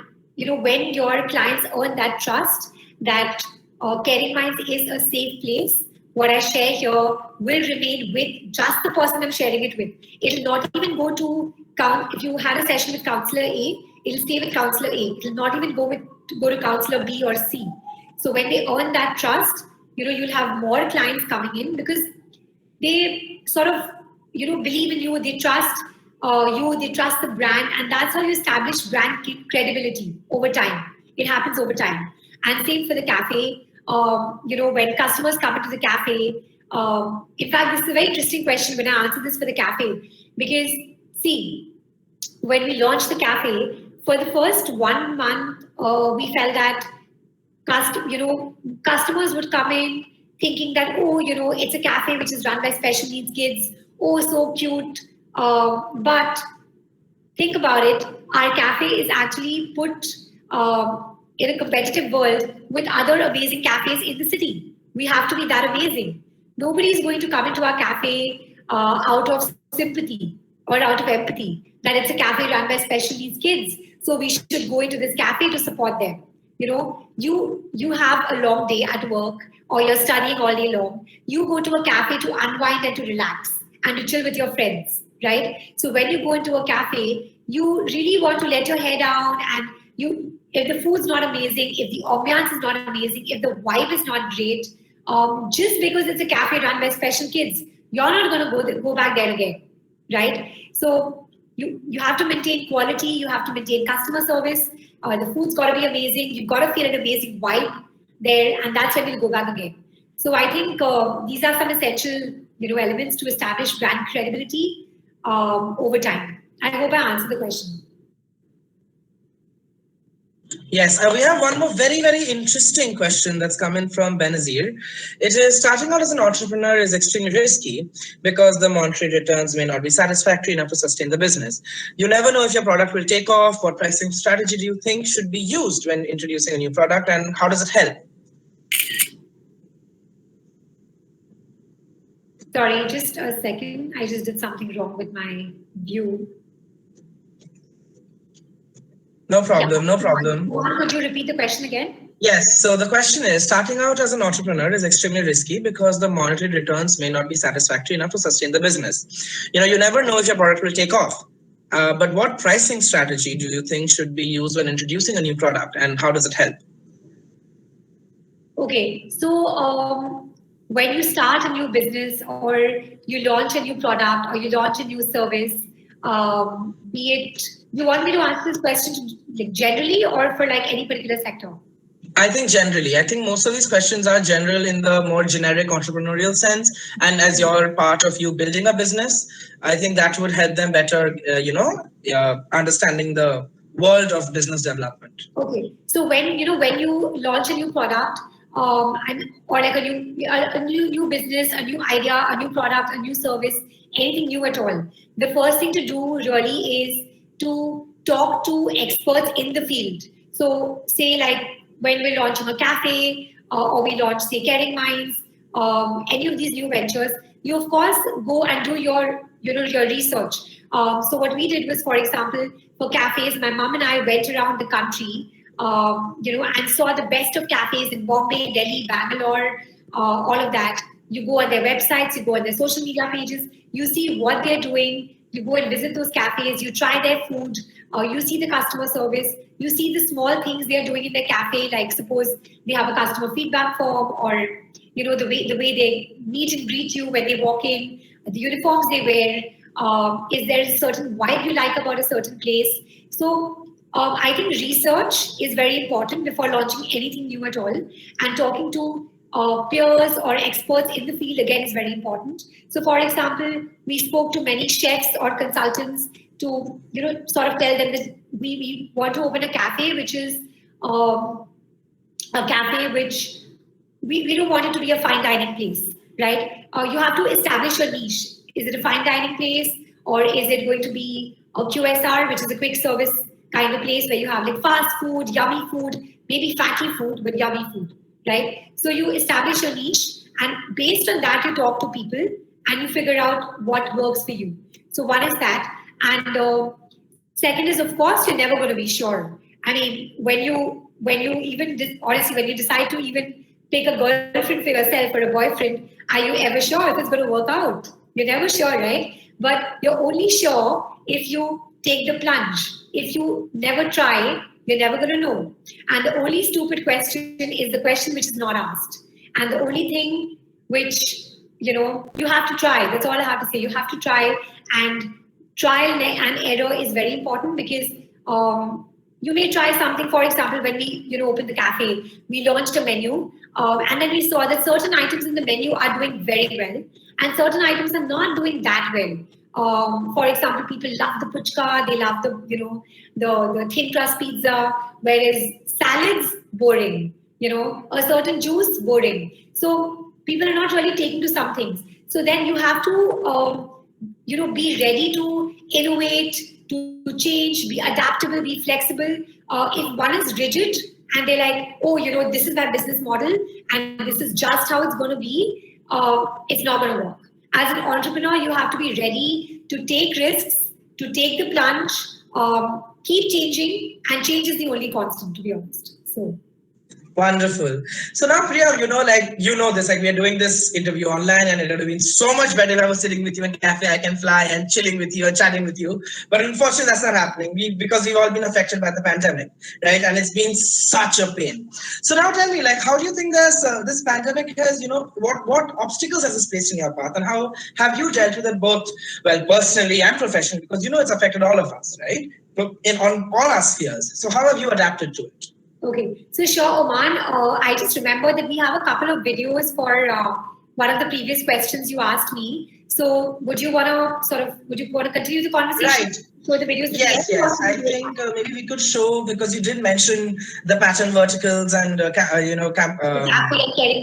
when your clients earn that trust that Caring Minds is a safe place, what I share here will remain with just the person I'm sharing it with. It'll not even go to if you had a session with counselor A, it'll stay with counselor A. It'll not even go to counselor B or C. So when they earn that trust, you'll have more clients coming in, because they sort of, believe in you, they trust you, they trust the brand, and that's how you establish brand credibility over time. It happens over time. And same for the cafe. When customers come into the cafe, in fact, this is a very interesting question when I answer this for the cafe, because see, when we launched the cafe, for the first 1 month, we felt that customers would come in thinking that, it's a cafe which is run by special needs kids. Oh, so cute. But think about it, our cafe is actually put in a competitive world with other amazing cafes in the city. We have to be that amazing. Nobody is going to come into our cafe out of sympathy or out of empathy that it's a cafe run by special needs kids. So we should go into this cafe to support them. You have a long day at work or you're studying all day long. You go to a cafe to unwind and to relax and to chill with your friends, right? So when you go into a cafe, you really want to let your hair down, and if the food's not amazing, if the ambiance is not amazing, if the vibe is not great, just because it's a cafe run by special kids, you're not going to go back there again, right? So you have to maintain quality, you have to maintain customer service, the food's got to be amazing, you've got to feel an amazing vibe there, and that's when you'll go back again. So I think these are some essential elements to establish brand credibility over time. I hope I answered the question. Yes, we have one more very, very interesting question that's coming from Benazir. It is, starting out as an entrepreneur is extremely risky because the monetary returns may not be satisfactory enough to sustain the business. You never know if your product will take off. What pricing strategy do you think should be used when introducing a new product, and how does it help? Sorry, just a second. I just did something wrong with my view. No problem, no problem. Could you repeat the question again? Yes, so the question is, starting out as an entrepreneur is extremely risky because the monetary returns may not be satisfactory enough to sustain the business. You never know if your product will take off. But what pricing strategy do you think should be used when introducing a new product, and how does it help? Okay, so when you start a new business or you launch a new product or you launch a new service, be it, you want me to answer this question generally or for any particular sector? I think generally. I think most of these questions are general in the more generic entrepreneurial sense. And as you're part of you building a business, I think that would help them better, understanding the world of business development. Okay. So when you launch a new product, or a new business, a new idea, a new product, a new service, anything new at all, the first thing to do really is to talk to experts in the field. So say when we're launching a cafe or we launch, say, Caring Minds, any of these new ventures, you of course go and do your research. So what we did was, for example, for cafes, my mom and I went around the country, and saw the best of cafes in Bombay, Delhi, Bangalore, all of that. You go on their websites, you go on their social media pages, you see what they're doing, you go and visit those cafes, you try their food, you see the customer service, you see the small things they're doing in their cafe, like suppose they have a customer feedback form, or the way they meet and greet you when they walk in, the uniforms they wear, is there a certain vibe you like about a certain place. So I think research is very important before launching anything new at all, and talking to peers or experts in the field again is very important. So for example, we spoke to many chefs or consultants to sort of tell them that we want to open a cafe which is a cafe which we don't want it to be a fine dining place, right? You have to establish your niche. Is it a fine dining place, or is it going to be a QSR, which is a quick service kind of place where you have fast food, yummy food, maybe fatty food, but yummy food, right? So you establish your niche, and based on that, you talk to people and you figure out what works for you. So one is that. And second is, of course, you're never going to be sure. I mean, when you decide to even pick a girlfriend for yourself or a boyfriend, are you ever sure if it's going to work out? You're never sure, right? But you're only sure if you take the plunge. If you never try, you're never going to know. And the only stupid question is the question which is not asked. And the only thing which, you have to try. That's all I have to say. You have to try, and trial and error is very important, because you may try something. For example, when we opened the cafe, we launched a menu, and then we saw that certain items in the menu are doing very well, and certain items are not doing that well. For example, people love the puchka, they love the thin crust pizza, whereas salads, boring, a certain juice, boring. So people are not really taking to some things. So then you have to, be ready to innovate, to change, be adaptable, be flexible. If one is rigid and they're like, oh, this is that business model and this is just how it's going to be, it's not going to work. As an entrepreneur, you have to be ready to take risks, to take the plunge, keep changing, and change is the only constant, to be honest. So. Wonderful. So now, Priya, this, we are doing this interview online, and it would have been so much better if I was sitting with you in Cafe I Can Fly and chilling with you or chatting with you. But unfortunately, that's not happening because we've all been affected by the pandemic, right? And it's been such a pain. So now tell me, how do you think this pandemic has, what obstacles has this placed in your path, and how have you dealt with it both, well, personally and professionally? Because it's affected all of us, right? On all our spheres. So how have you adapted to it? Okay, so sure, Oman. I just remember that we have a couple of videos for one of the previous questions you asked me. So would you want to continue the conversation? Right. Show the videos. Yes. I think maybe we could show, because you did mention the pattern verticals and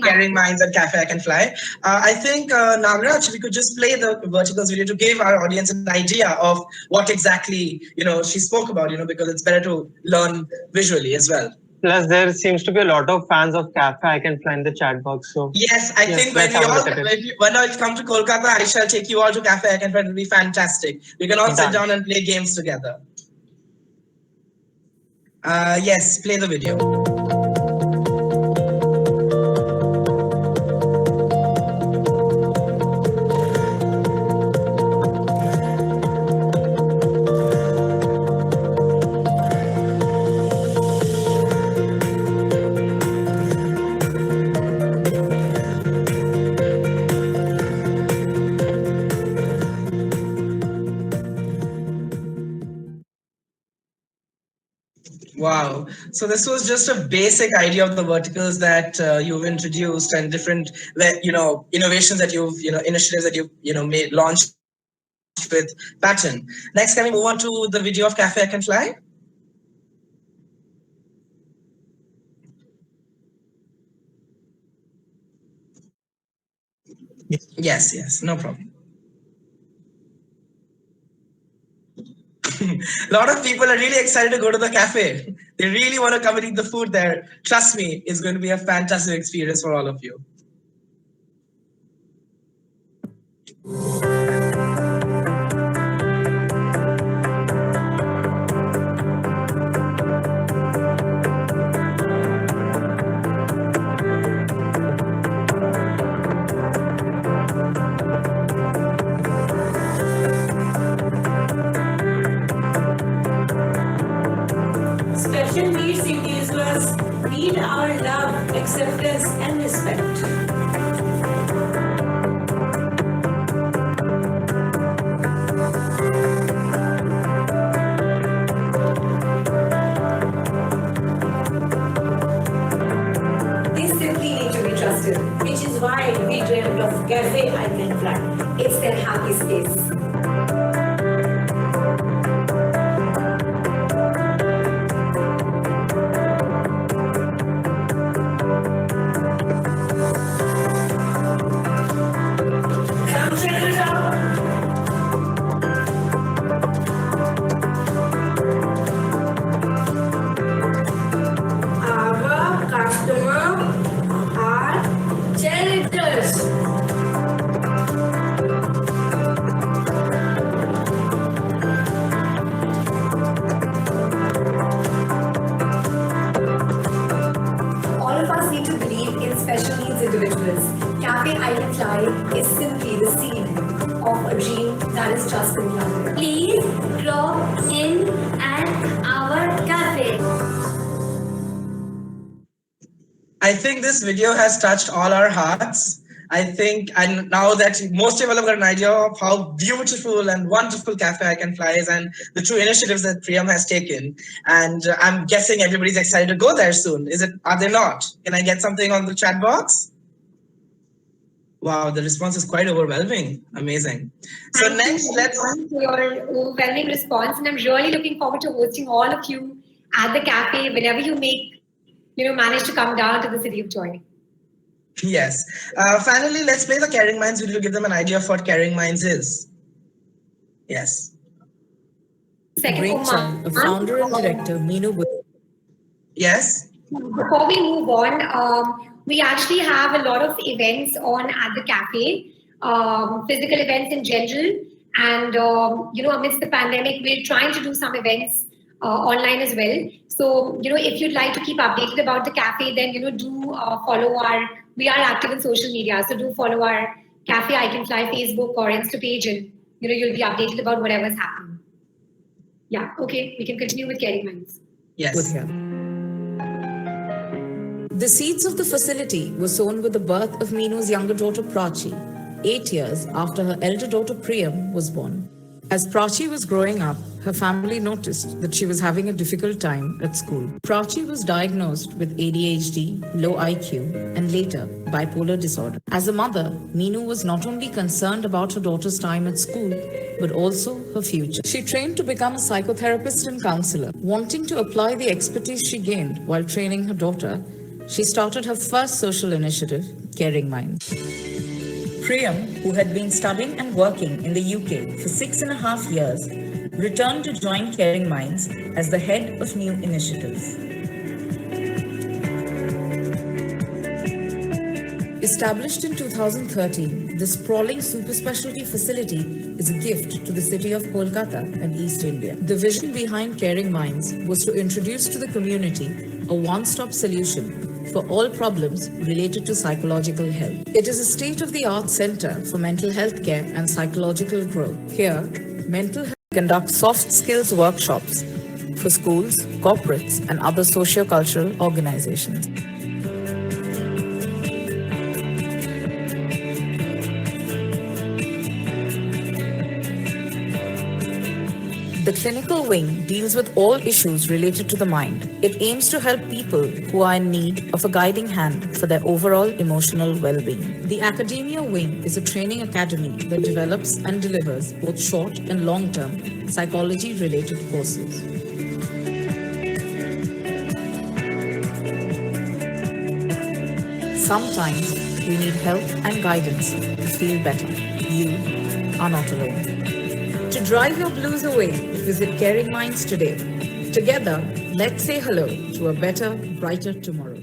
Caring Minds and Cafe I Can Fly. I think Nagraj, we could just play the verticals video to give our audience an idea of what exactly she spoke about. Because it's better to learn visually as well. Plus, there seems to be a lot of fans of Cafe I Can Fly in the chat box. So yes, I think when I come to Kolkata, I shall take you all to Cafe I Can Fly. It will be fantastic. We can all sit down and play games together. Yes, play the video. Wow. So this was just a basic idea of the verticals that you've introduced, and different, innovations that initiatives that you've, launched with Pattern. Next, can we move on to the video of Cafe I Can Fly? Yes, no problem. A lot of people are really excited to go to the cafe. They really want to come and eat the food there. Trust me, it's going to be a fantastic experience for all of you. Special needs individuals need our love, acceptance, and respect. They simply need to be trusted. Which is why we dreamt of Cafe I Can Fly. It's their happy space. Our customers are cheerleaders. All of us need to believe in special needs individuals. Cafe I Can Fly is simply the seed of a dream that is just been planted. Please drop in at our cafe. I think this video has touched all our hearts. I think, and now that most people have got an idea of how beautiful and wonderful Cafe I Can Fly is, and the true initiatives that Priyam has taken, and I'm guessing everybody's excited to go there soon. Are they not? Can I get something on the chat box? Wow, the response is quite overwhelming. Amazing. So next, let's... Thank you for your overwhelming response, and I'm really looking forward to hosting all of you at the cafe whenever you manage to come down to the City of Joy. Yes. Finally, let's play the Caring Minds video to give them an idea of what Caring Minds is. Yes. Second, Great Chand, the founder and director, Meenu. Yes. Before we move on, we actually have a lot of events on at the cafe, physical events in general. And, amidst the pandemic, we're trying to do some events online as well. So, if you'd like to keep updated about the cafe, then, do follow we are active in social media. So do follow our Cafe I Can Fly Facebook or Insta page, and, you'll be updated about whatever's happening. Yeah, okay, we can continue with Caring Minds. Yes. The seeds of the facility were sown with the birth of Meenu's younger daughter Prachi, 8 years after her elder daughter Priyam was born. As Prachi was growing up, her family noticed that she was having a difficult time at school. Prachi was diagnosed with ADHD, low IQ, and later bipolar disorder. As a mother, Meenu was not only concerned about her daughter's time at school, but also her future. She trained to become a psychotherapist and counselor. Wanting to apply the expertise she gained while training her daughter, she started her first social initiative, Caring Minds. Priyam, who had been studying and working in the UK for 6.5 years, returned to join Caring Minds as the head of new initiatives. Established in 2013, the sprawling super specialty facility is a gift to the city of Kolkata and East India. The vision behind Caring Minds was to introduce to the community a one-stop solution for all problems related to psychological health. It is a state-of-the-art center for mental health care and psychological growth. Here, mental health conducts soft skills workshops for schools, corporates, and other socio-cultural organizations. The clinical wing deals with all issues related to the mind. It aims to help people who are in need of a guiding hand for their overall emotional well-being. The academia wing is a training academy that develops and delivers both short and long-term psychology-related courses. Sometimes we need help and guidance to feel better. You are not alone. To drive your blues away, visit Caring Minds today. Together, let's say hello to a better, brighter tomorrow.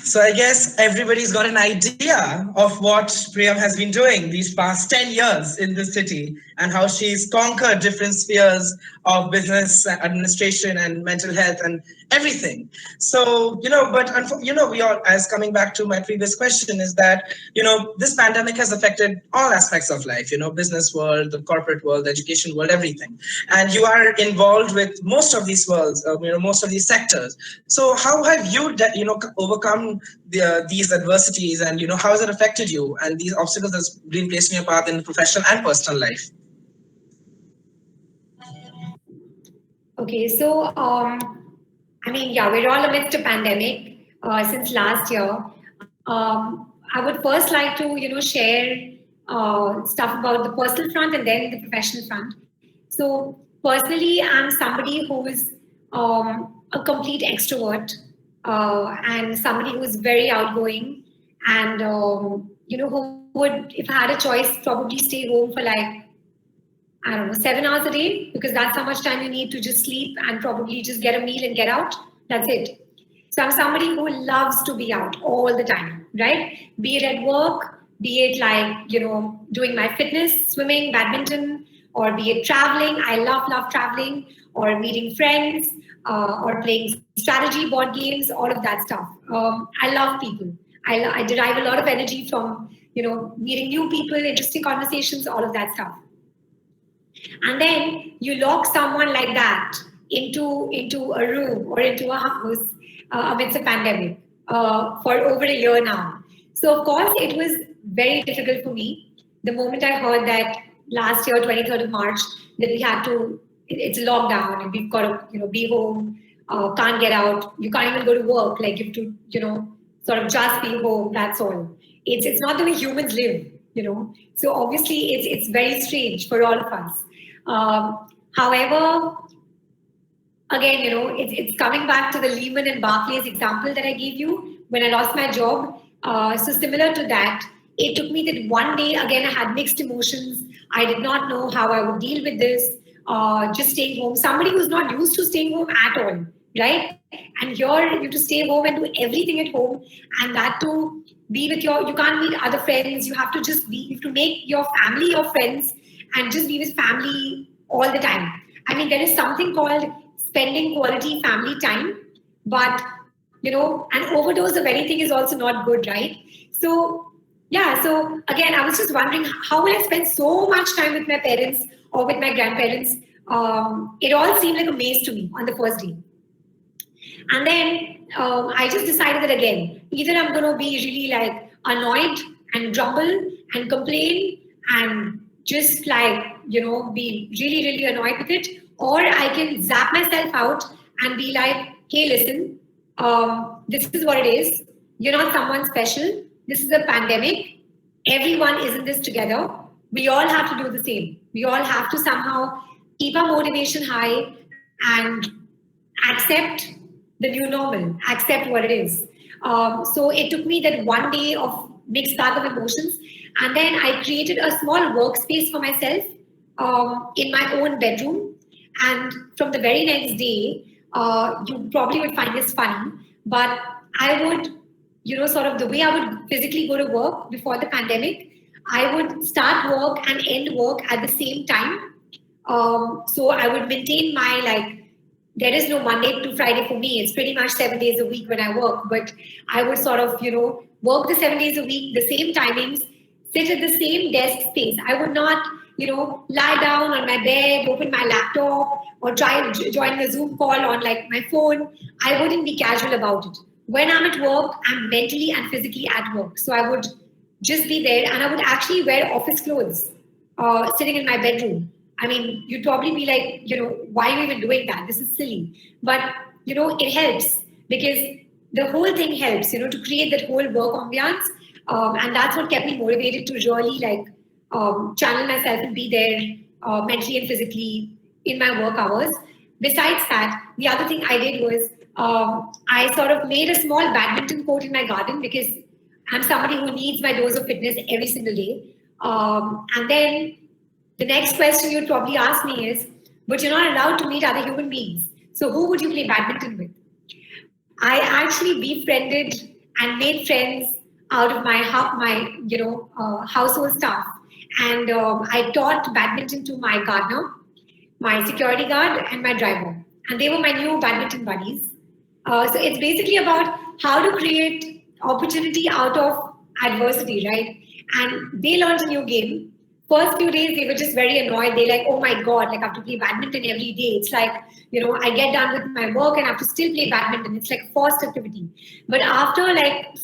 So I guess everybody's got an idea of what Priyam has been doing these past 10 years in the city and how she's conquered different spheres of business administration and mental health and everything. So, we all, as coming back to my previous question, is that, this pandemic has affected all aspects of life, business world, the corporate world, the education world, everything. And you are involved with most of these worlds, most of these sectors. So how have you, overcome these adversities, and, how has it affected you and these obstacles that's been placed in your path in professional and personal life? Okay, so we're all amidst a pandemic since last year. I would first like to, share stuff about the personal front and then the professional front. So personally, I'm somebody who is a complete extrovert and somebody who is very outgoing and, who would, if I had a choice, probably stay home for 7 hours a day, because that's how much time you need to just sleep and probably just get a meal and get out. That's it. So I'm somebody who loves to be out all the time, right? Be it at work, be it doing my fitness, swimming, badminton, or be it traveling. I love traveling, or meeting friends, or playing strategy board games, all of that stuff. I love people. I derive a lot of energy from, meeting new people, interesting conversations, all of that stuff. And then you lock someone like that into a room or into a house amidst a pandemic for over a year now. So of course, it was very difficult for me. The moment I heard that last year, 23rd of March, that we had to, it's a lockdown and we've got to, be home, can't get out, you can't even go to work, you have to, sort of just be home, that's all. It's not the way humans live, So obviously it's very strange for all of us. However, again, it's coming back to the Lehman and Barclays example that I gave you when I lost my job. So similar to that, it took me that one day, again, I had mixed emotions. I did not know how I would deal with this. just staying home. Somebody who's not used to staying home at all, right? And here you have to stay home and do everything at home, and that to be with you can't meet other friends. You have to just be, you have to make your family your friends and just be with family all the time. I mean, there is something called spending quality family time, but an overdose of anything is also not good, right? So yeah, so again, I was just wondering, how will I spend so much time with my parents or with my grandparents? It all seemed like a maze to me on the first day. And then I just decided that again, either I'm going to be really like annoyed and grumble and complain and just like, be really, really annoyed with it, or I can zap myself out and be like, hey, listen, this is what it is. You're not someone special. This is a pandemic. Everyone is in this together. We all have to do the same. We all have to somehow keep our motivation high and accept the new normal, accept what it is. So it took me that one day of mixed bag of emotions. And then I created a small workspace for myself in my own bedroom. And from the very next day, you probably would find this funny, but I would, sort of the way I would physically go to work before the pandemic, I would start work and end work at the same time. So I would maintain my there is no Monday to Friday for me. It's pretty much 7 days a week when I work, but I would sort of, work the 7 days a week, the same timings, sit at the same desk space. I would not, lie down on my bed, open my laptop, or try and join a Zoom call on my phone. I wouldn't be casual about it. When I'm at work, I'm mentally and physically at work. So I would just be there, and I would actually wear office clothes, sitting in my bedroom. I mean, you'd probably be like, why are you even doing that? This is silly. But, it helps because the whole thing helps, to create that whole work ambiance. And that's what kept me motivated to really channel myself and be there mentally and physically in my work hours. Besides that, the other thing I did was I sort of made a small badminton court in my garden because I'm somebody who needs my dose of fitness every single day. And then the next question you'd probably ask me is, but you're not allowed to meet other human beings. So who would you play badminton with? I actually befriended and made friends out of my household staff. And I taught badminton to my gardener, my security guard, and my driver. And they were my new badminton buddies. So it's basically about how to create opportunity out of adversity, right? And they learned a new game. First few days, they were just very annoyed. They're like, oh my God, I have to play badminton every day. It's like, I get done with my work and I have to still play badminton. It's like a forced activity. But after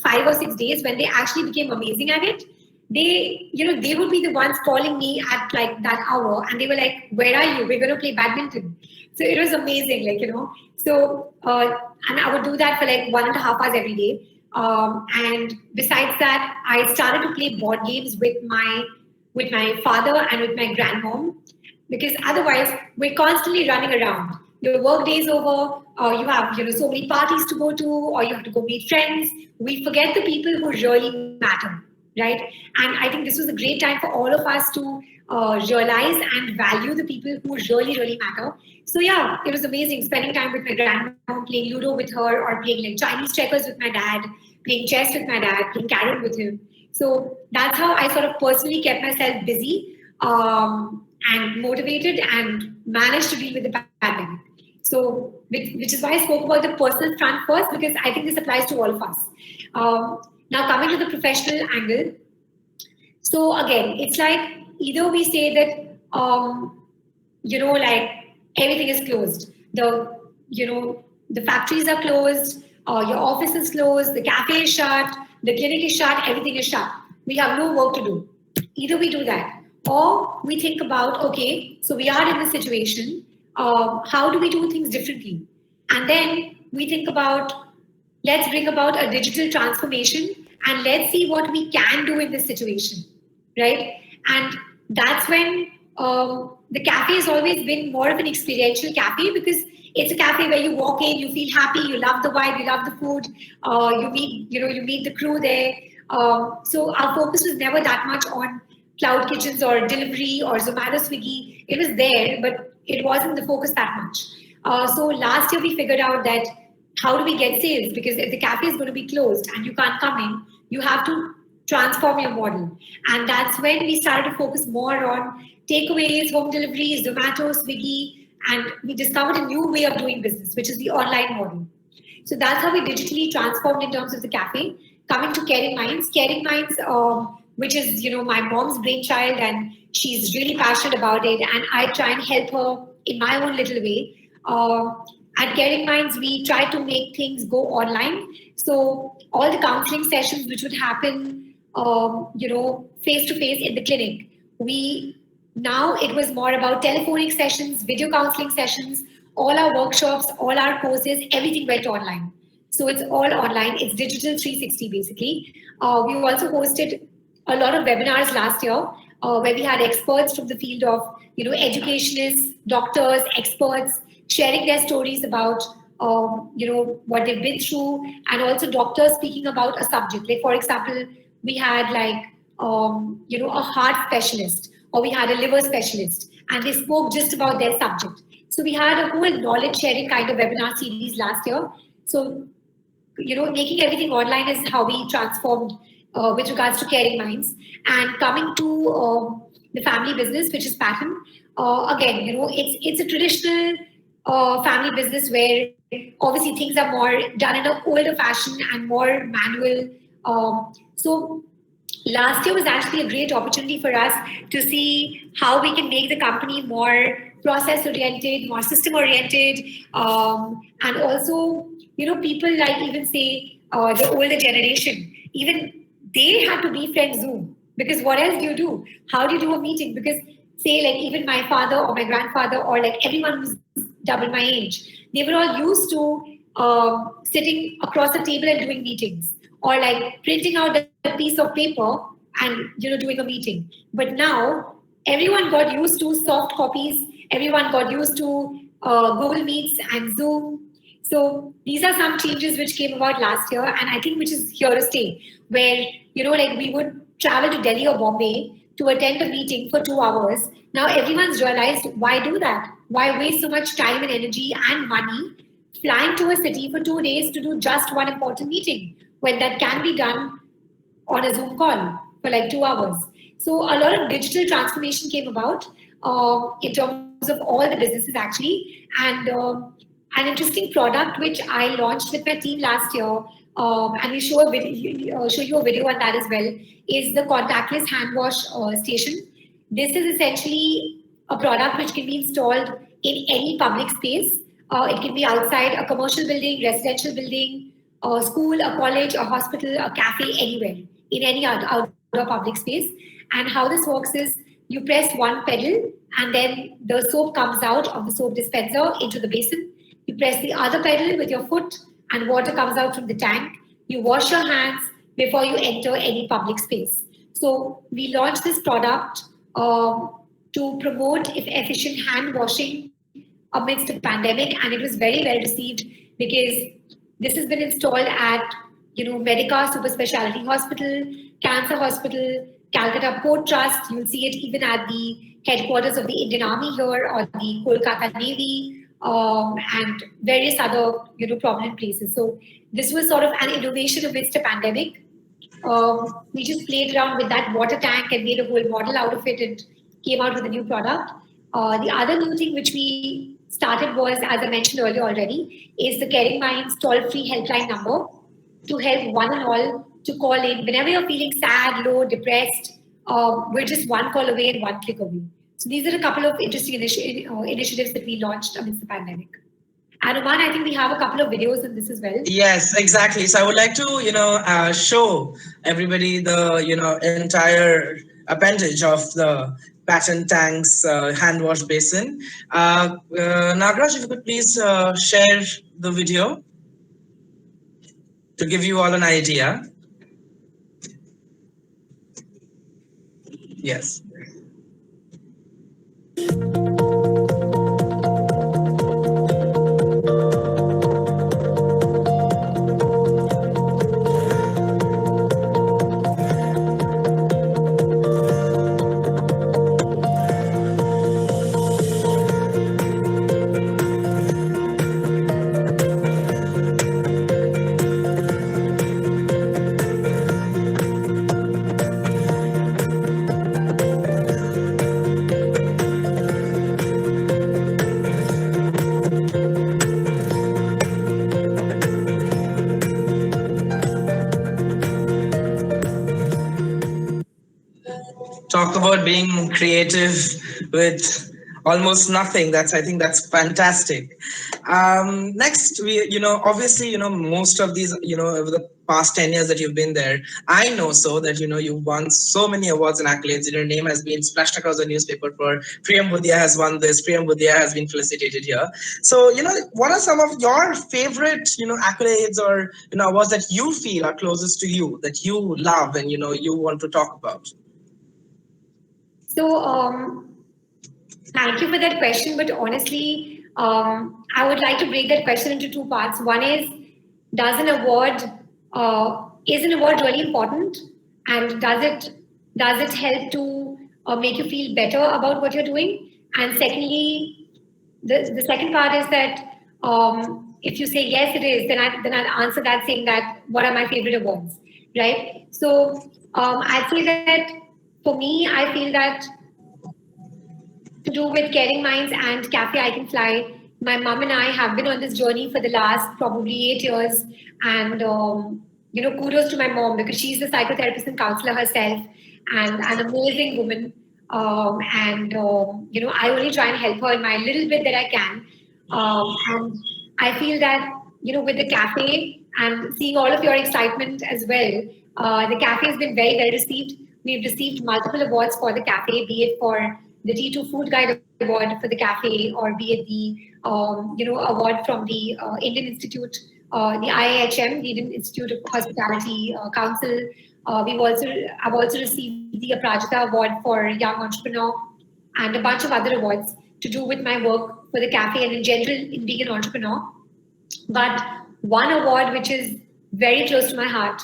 5 or 6 days, when they actually became amazing at it, they would be the ones calling me at that hour. And they were like, where are you? We're going to play badminton. So it was amazing, So, and I would do that for 1.5 hours every day. And besides that, I started to play board games with my father and with my grandmom, because otherwise we're constantly running around. Your work day is over, you have so many parties to go to, or you have to go meet friends. We forget the people who really matter, right? And I think this was a great time for all of us to realize and value the people who really, really matter. So yeah, it was amazing spending time with my grandmom, playing Ludo with her, or playing Chinese checkers with my dad, playing chess with my dad, playing carrom with him. So that's how I sort of personally kept myself busy and motivated and managed to deal with the pandemic. So, which is why I spoke about the personal front first, because I think this applies to all of us. Now coming to the professional angle. So again, it's either we say that, everything is closed. The factories are closed, your office is closed, the cafe is shut, the clinic is shut, everything is shut. We have no work to do. Either we do that, or we think about, okay, so we are in this situation. How do we do things differently? And then we think about, let's bring about a digital transformation and let's see what we can do in this situation, right? And that's when the cafe has always been more of an experiential cafe, because it's a cafe where you walk in, you feel happy, you love the vibe, you love the food, you meet the crew there. So our focus was never that much on cloud kitchens or delivery or Zomato, Swiggy. It was there, but it wasn't the focus that much. So last year we figured out that how do we get sales? Because if the cafe is going to be closed and you can't come in, you have to transform your model. And that's when we started to focus more on takeaways, home deliveries, Zomato, Swiggy, and we discovered a new way of doing business, which is the online model. So that's how we digitally transformed in terms of the cafe. Coming to Caring Minds, which is my mom's brainchild, and she's really passionate about it, and I try and help her in my own little way. At Caring Minds, we try to make things go online. So all the counseling sessions which would happen, face to face in the clinic, now it was more about telephonic sessions, video counseling sessions, all our workshops, all our courses, everything went online. So it's all online. It's digital 360 basically. We also hosted a lot of webinars last year where we had experts from the field of, educationists, doctors, experts sharing their stories about, what they've been through, and also doctors speaking about a subject. Like, for example, we had a heart specialist, or we had a liver specialist, and they spoke just about their subject. So we had a whole knowledge sharing kind of webinar series last year. So, making everything online is how we transformed with regards to Caring Minds. And coming to the family business, which is Pattern, again, it's a traditional family business where obviously things are more done in an older fashion and more manual. So last year was actually a great opportunity for us to see how we can make the company more process-oriented, more system-oriented, and also, people like even say the older generation, even they had to befriend Zoom, because what else do you do? How do you do a meeting? Because say like even my father or my grandfather or like everyone who's double my age, they were all used to sitting across the table and doing meetings, or like printing out a piece of paper and doing a meeting. But now everyone got used to soft copies. Everyone got used to Google Meets and Zoom. So these are some changes which came about last year, and I think which is here to stay, where, like we would travel to Delhi or Bombay to attend a meeting for 2 hours. Now everyone's realized, why do that? Why waste so much time and energy and money flying to a city for 2 days to do just one important meeting, when that can be done on a Zoom call for like 2 hours? So a lot of digital transformation came about in terms of all the businesses actually. And an interesting product which I launched with my team last year, and we show you a video on that as well, is the contactless hand wash station. This is essentially a product which can be installed in any public space. It can be outside a commercial building, residential building, a school, a college, a hospital, a cafe, anywhere, in any outdoor public space. And how this works is you press one pedal and then the soap comes out of the soap dispenser into the basin. You press the other pedal with your foot and water comes out from the tank. You wash your hands before you enter any public space. So we launched this product to promote efficient hand washing amidst the pandemic, and it was very well received because this has been installed at Medica Super Speciality Hospital, Cancer Hospital, Calcutta Port Trust. You'll see it even at the headquarters of the Indian Army here, or the Kolkata Navy, and various other prominent places. So this was sort of an innovation amidst a pandemic. We just played around with that water tank and made a whole model out of it and came out with a new product. The other new thing which we started was, as I mentioned earlier already, is the Caring Minds toll-free helpline number to help one and all to call in whenever you're feeling sad, low, depressed. We're just one call away and one click away. So these are a couple of interesting initiatives that we launched amidst the pandemic. And Oman, I think we have a couple of videos on this as well. Yes, exactly. So I would like to, show everybody the, entire appendage of the Pattern Tank's hand wash basin. Nagraj, if you could please share the video to give you all an idea. Yes. Talk about being creative with almost nothing. I think that's fantastic. Next, obviously, most of these, over the past 10 years that you've been there, I know so that, you've won so many awards and accolades. Your name has been splashed across the newspaper for Priyam Budhia has won this, Priyam Budhia has been felicitated here. So, what are some of your favorite, accolades or, awards that you feel are closest to you, that you love and, you want to talk about? So, thank you for that question. But honestly, I would like to break that question into two parts. One is, is an award really important? And does it help to make you feel better about what you're doing? And secondly, the second part is that if you say yes, it is, then I'll answer that saying that what are my favorite awards, right? So I'd say that for me, I feel that to do with Caring Minds and Cafe I Can Fly, my mom and I have been on this journey for the last probably 8 years. And, kudos to my mom because she's a psychotherapist and counselor herself and an amazing woman. I only try and help her in my little bit that I can. And I feel that, with the cafe and seeing all of your excitement as well, the cafe has been very well received. We've received multiple awards for the cafe, be it for the T2 Food Guide Award for the cafe, or be it the award from the Indian Institute, the IIHM, the Indian Institute of Hospitality Council. I've also received the Aprajita Award for Young Entrepreneur and a bunch of other awards to do with my work for the cafe and in general in being an entrepreneur. But one award which is very close to my heart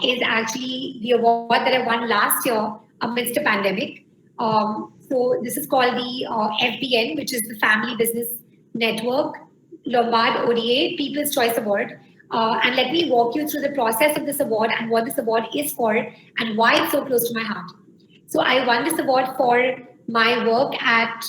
is actually the award that I won last year amidst a pandemic. So this is called the FBN, which is the Family Business Network Lombard ODA People's Choice Award. And let me walk you through the process of this award and what this award is for and why it's so close to my heart. So I won this award for my work at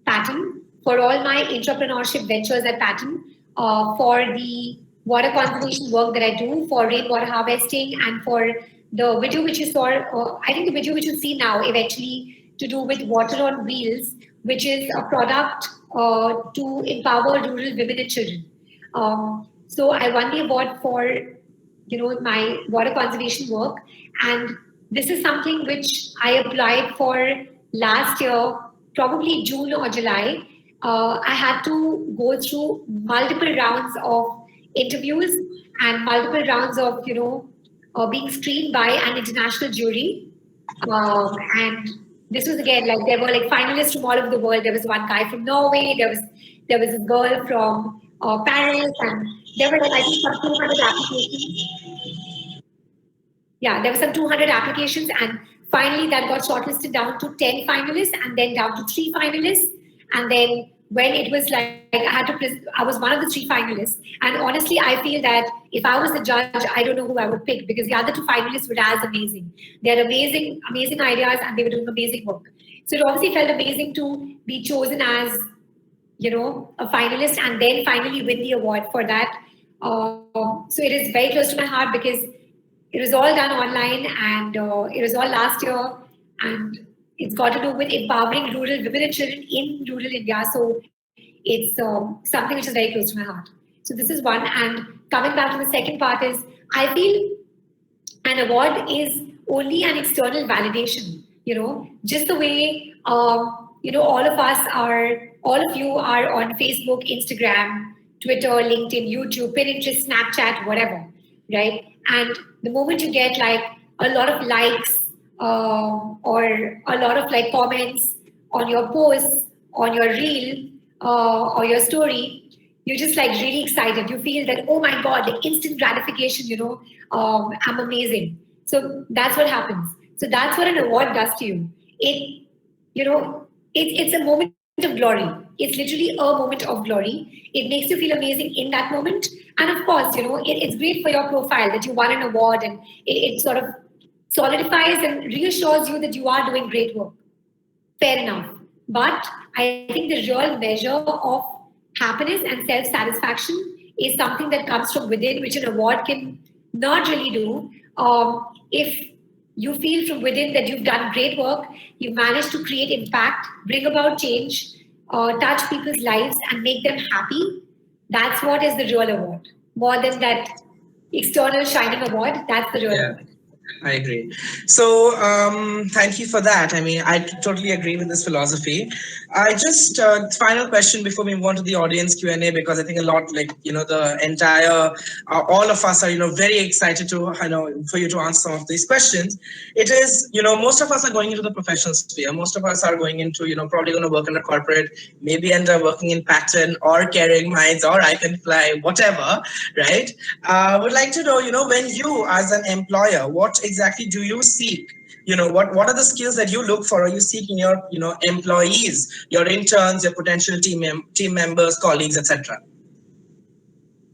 Pattern, for all my entrepreneurship ventures at Pattern, for the water conservation work that I do, for rainwater harvesting, and for the video which you saw, I think the video which you see now eventually to do with Water on Wheels, which is a product to empower rural women and children. So I won the award for, my water conservation work. And this is something which I applied for last year, probably June or July. I had to go through multiple rounds of interviews and multiple rounds of, being screened by an international jury. And this was again, there were finalists from all over the world. There was one guy from Norway. There was a girl from Paris, and there were I think some 200 applications. Yeah, there were some 200 applications, and finally that got shortlisted down to 10 finalists, and then down to 3 finalists, and then when it was I was one of the 3 finalists. And honestly, I feel that if I was the judge, I don't know who I would pick because the other 2 finalists were as amazing. They had amazing ideas and they were doing amazing work. So it obviously felt amazing to be chosen as, a finalist and then finally win the award for that. So it is very close to my heart because it was all done online and it was all last year, and it's got to do with empowering rural women and children in rural India. So it's something which is very close to my heart. So this is one. And coming back to the second part is, I feel an award is only an external validation, just the way, all of you are on Facebook, Instagram, Twitter, LinkedIn, YouTube, Pinterest, Snapchat, whatever, right? And the moment you get a lot of likes, or a lot of comments on your posts, on your reel, or your story, you're just really excited. You feel that, oh my God, instant gratification, I'm amazing. So that's what happens. So that's what an award does to you. It's a moment of glory. It's literally a moment of glory. It makes you feel amazing in that moment. And of course, it's great for your profile that you won an award, and it sort of solidifies and reassures you that you are doing great work. Fair enough. But I think the real measure of happiness and self-satisfaction is something that comes from within, which an award can not really do. If you feel from within that you've done great work, you've managed to create impact, bring about change, touch people's lives and make them happy, that's what is the real award. More than that external shining award, that's the real award. I agree. So thank you for that. I mean, I totally agree with this philosophy. I just final question before we move on to the audience Q&A, because I think a lot, like, the entire, all of us are, very excited to, for you to answer some of these questions. It is, most of us are going into the professional sphere. Most of us are going into, probably going to work in a corporate, maybe end up working in pattern or Caring Minds or I Can Fly, whatever, right? Would like to know, when you as an employer, what exactly do you seek? What are the skills that you look for or you seek in your, employees, your interns, your potential team members, colleagues, etc.?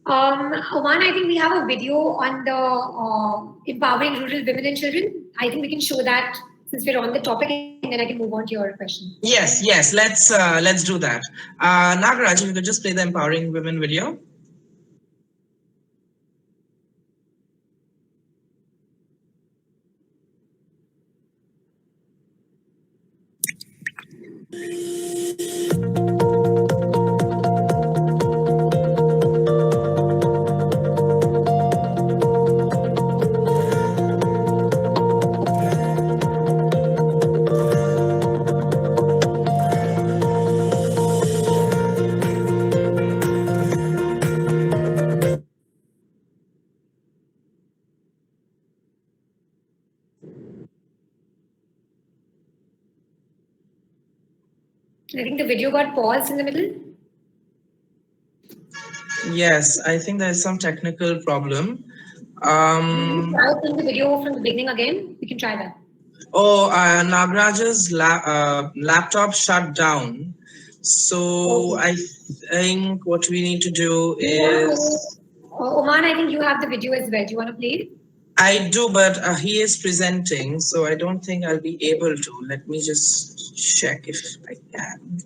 One, I think we have a video on the empowering rural women and children. I think we can show that since we're on the topic, and then I can move on to your question. Yes, let's do that. Nagaraj, if you could just play the empowering women video. I think the video got paused in the middle. Yes, I think there's some technical problem. Try playing the video from the beginning again. We can try that. Oh, Nagaraj's laptop shut down. So I think what we need to do is... Oman, I think you have the video as well. Do you want to play it? I do, but he is presenting, so I don't think I'll be able to. Let me just check if I can.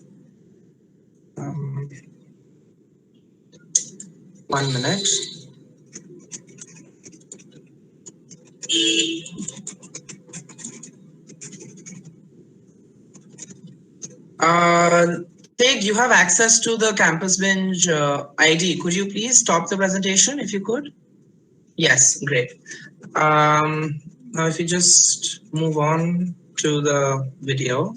1 minute. Tig, you have access to the Campus Binge ID. Could you please stop the presentation if you could? Yes, great. Now, if you just move on to the video.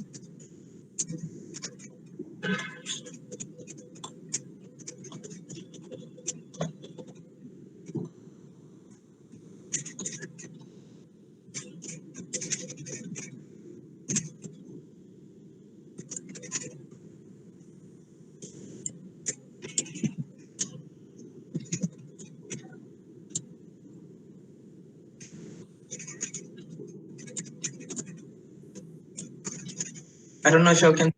I don't know if you can.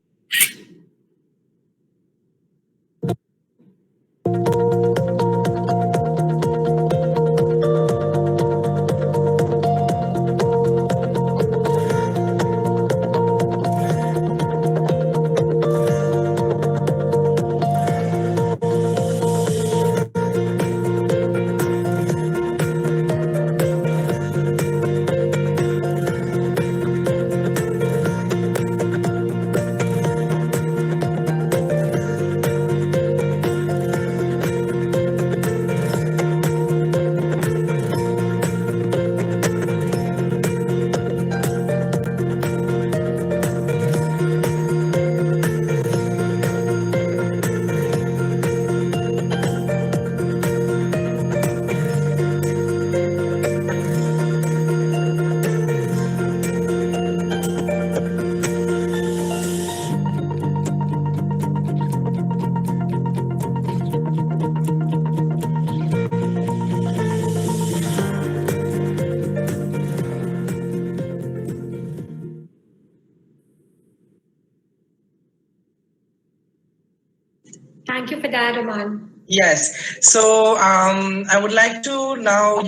Thank you for that, Oman. Yes. So I would like to now, I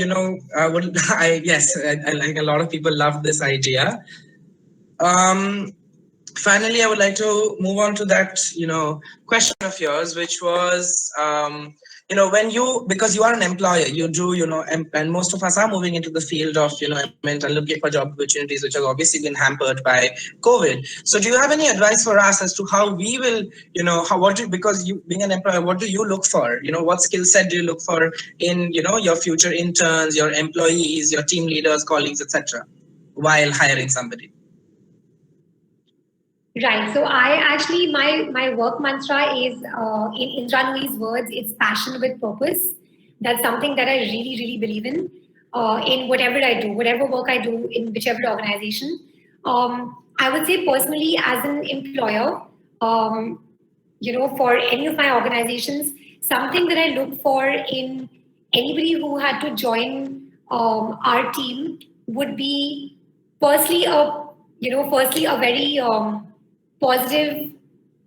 like a lot of people love this idea. Finally, I would like to move on to that, question of yours, which was, because you are an employer, you do, and most of us are moving into the field of, and looking for job opportunities, which have obviously been hampered by COVID. So do you have any advice for us as to how we will, because you being an employer, what do you look for? What skill set do you look for in, your future interns, your employees, your team leaders, colleagues, etc., while hiring somebody? Right. So I actually, my work mantra is, in Indra Nui's words, it's passion with purpose. That's something that I really, really believe in whatever I do, whatever work I do in whichever organization. I would say personally, as an employer, for any of my organizations, something that I look for in anybody who had to join our team would be firstly a very positive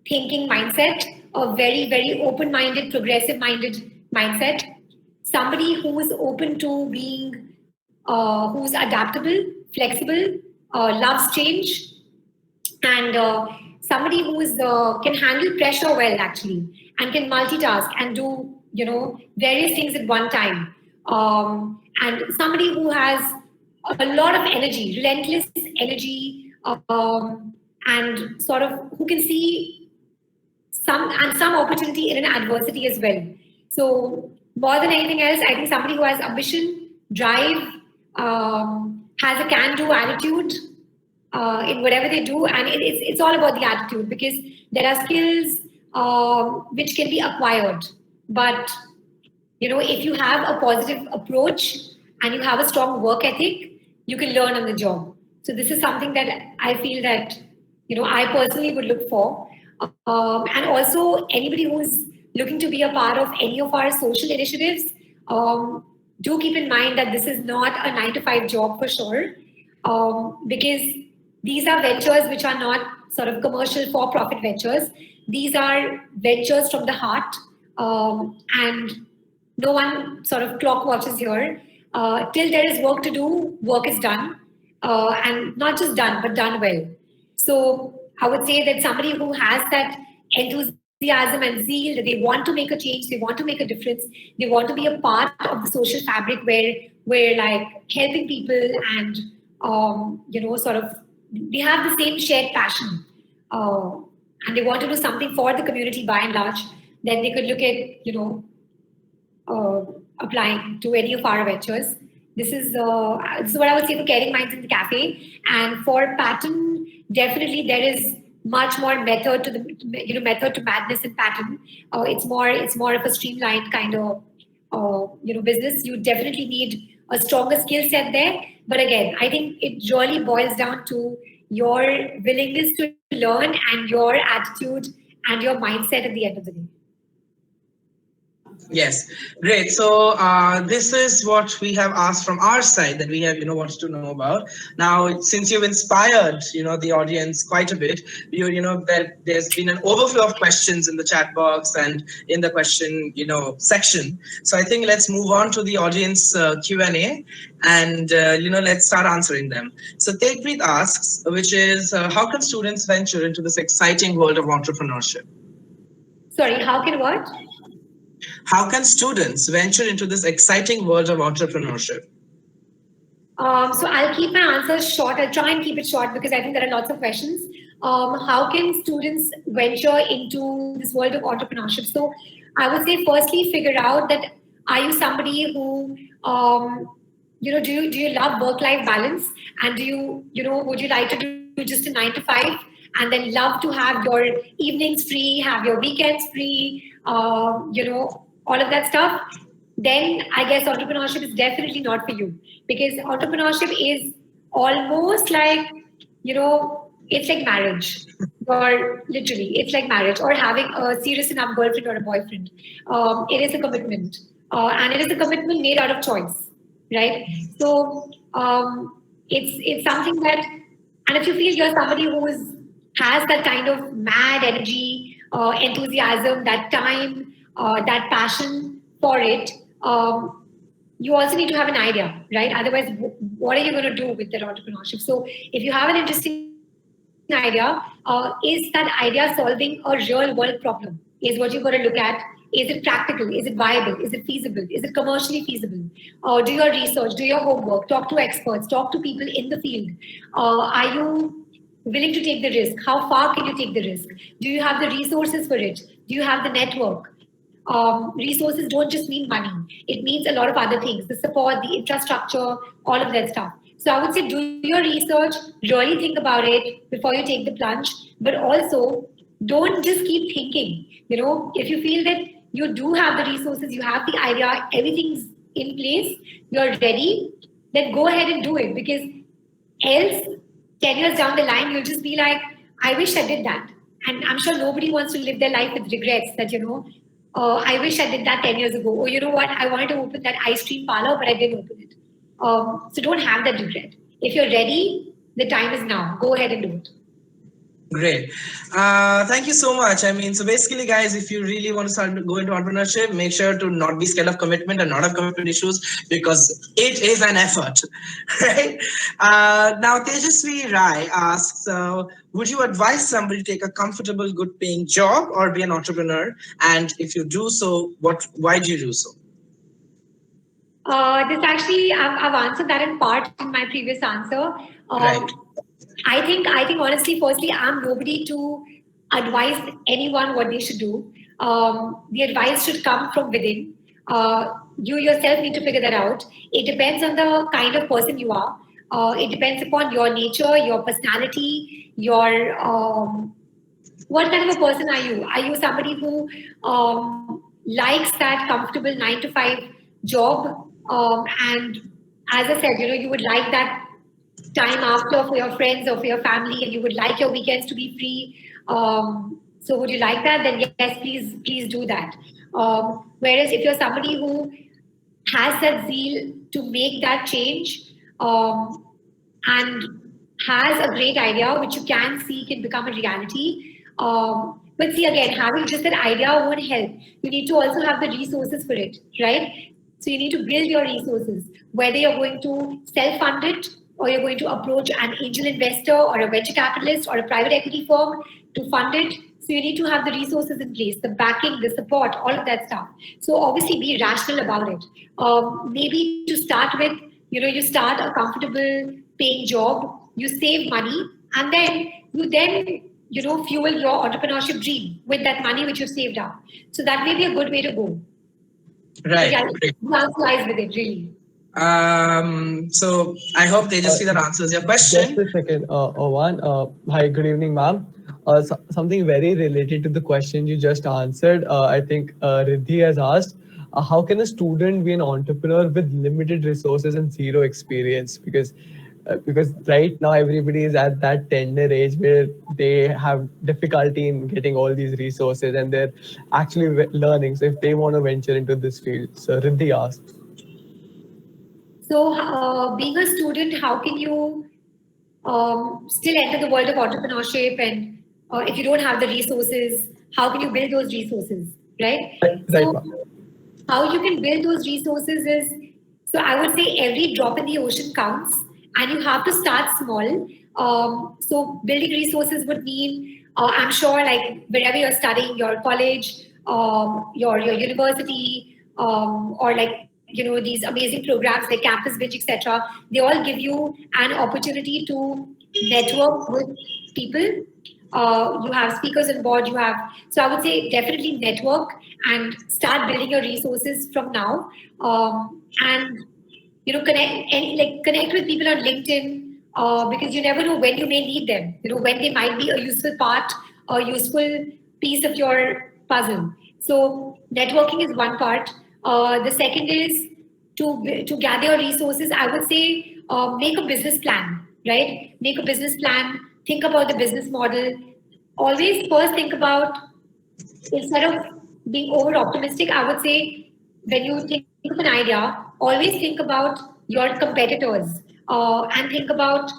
thinking mindset, a very, very open-minded, progressive-minded mindset, somebody who is open to being, who's adaptable, flexible, loves change, and somebody who is can handle pressure well, actually, and can multitask and do various things at one time, and somebody who has a lot of energy, relentless energy, and sort of who can see some opportunity in an adversity as well. So more than anything else, I think somebody who has ambition, drive, has a can-do attitude in whatever they do, and it's all about the attitude, because there are skills which can be acquired, but if you have a positive approach and you have a strong work ethic, you can learn on the job. So this is something that I feel that I personally would look for, and also anybody who's looking to be a part of any of our social initiatives, do keep in mind that this is not a 9-to-5 job for sure, because these are ventures which are not sort of commercial for-profit ventures. These are ventures from the heart, and no one sort of clock watches here. Till there is work to do, work is done, and not just done, but done well. So I would say that somebody who has that enthusiasm and zeal, that they want to make a change, they want to make a difference, they want to be a part of the social fabric where like helping people and sort of they have the same shared passion, and they want to do something for the community by and large, then they could look at applying to any of our ventures. This is what I would say for Caring Minds in the Cafe. And for Pattern, definitely there is much more method to the method to madness in Pattern. It's more of a streamlined kind of business. You definitely need a stronger skill set there. But again, I think it really boils down to your willingness to learn and your attitude and your mindset at the end of the day. Yes, great. So this is what we have asked from our side that we have, wanted to know about. Now, since you've inspired, the audience quite a bit, that there's been an overflow of questions in the chat box and in the question, section. So I think let's move on to the audience Q&A and, let's start answering them. So Tekpreet asks, which is, how can students venture into this exciting world of entrepreneurship? Sorry, how can what? How can students venture into this exciting world of entrepreneurship? So I'll keep my answers short. I'll try and keep it short because I think there are lots of questions. How can students venture into this world of entrepreneurship? So I would say firstly, figure out that are you somebody who, do you love work-life balance? And do you, would you like to do just a 9-to-5 and then love to have your evenings free, have your weekends free, all of that stuff? Then I guess entrepreneurship is definitely not for you, because entrepreneurship is almost like, it's like marriage, or literally it's like marriage, or having a serious enough girlfriend or a boyfriend. It is a commitment, and it is a commitment made out of choice, right? So it's something that, and if you feel you're somebody who has that kind of mad energy, enthusiasm, that time, that passion for it, you also need to have an idea, right? Otherwise, what are you going to do with that entrepreneurship? So if you have an interesting idea, is that idea solving a real world problem is what you're going to look at Is it practical? Is it viable? Is it feasible? Is it commercially feasible? Do your research, do your homework, talk to experts, talk to people in the field. Are you willing to take the risk? How far can you take the risk? Do you have the resources for it? Do you have the network? Resources don't just mean money. It means a lot of other things, the support, the infrastructure, all of that stuff. So I would say do your research, really think about it before you take the plunge, but also don't just keep thinking. If you feel that you do have the resources, you have the idea, everything's in place, you're ready, then go ahead and do it, because else 10 years down the line, you'll just be like, I wish I did that. And I'm sure nobody wants to live their life with regrets that, I wish I did that 10 years ago. Or you know what, I wanted to open that ice cream parlor, but I didn't open it. So don't have that regret. If you're ready, the time is now. Go ahead and do it. Great. Thank you so much. So basically, guys, if you really want to go into entrepreneurship, make sure to not be scared of commitment and not have commitment issues, because it is an effort, right? Now, Tejasvi Rai asks, would you advise somebody to take a comfortable, good paying job or be an entrepreneur? And if you do so, why do you do so? This actually, I've answered that in part in my previous answer. Right. I think honestly, firstly, I'm nobody to advise anyone what they should do. The advice should come from within. You yourself need to figure that out. It depends on the kind of person you are. It depends upon your nature, your personality, your what kind of a person are you? Are you somebody who likes that comfortable 9-to-5 job? And as I said, you would like that time after for your friends or for your family, and you would like your weekends to be free. So would you like that? Then yes, please do that. Whereas if you're somebody who has that zeal to make that change and has a great idea which you can see can become a reality. But see, again, having just that idea won't help. You need to also have the resources for it, right? So you need to build your resources, whether you're going to self-fund it or you're going to approach an angel investor or a venture capitalist or a private equity firm to fund it. So you need to have the resources in place, the backing, the support, all of that stuff. So obviously be rational about it. Maybe to start with, you start a comfortable paying job, you save money, and then you fuel your entrepreneurship dream with that money which you've saved up. So that may be a good way to go. Right. The answer lies with it, really. So I hope Tejasvi that answers your question. Just a second, Oman. Hi, good evening, ma'am. Something very related to the question you just answered. I think Riddhi has asked, how can a student be an entrepreneur with limited resources and zero experience? Because right now everybody is at that tender age where they have difficulty in getting all these resources and they're actually learning. So if they want to venture into this field, so Riddhi asked. So being a student, how can you still enter the world of entrepreneurship? And if you don't have the resources, how can you build those resources, right? Right. So how you can build those resources is, so I would say every drop in the ocean counts, and you have to start small. So building resources would mean, I'm sure, like wherever you're studying, your college, your university, or like, these amazing programs like Campus Binge, etc. They all give you an opportunity to network with people. You have speakers on board. So I would say definitely network and start building your resources from now. And connect with people on LinkedIn, because you never know when you may need them. When they might be a useful part or useful piece of your puzzle. So networking is one part. The second is to gather your resources. I would say make a business plan, right? Make a business plan. Think about the business model. Always first think about, instead of being over optimistic, I would say when you think of an idea, always think about your competitors and think about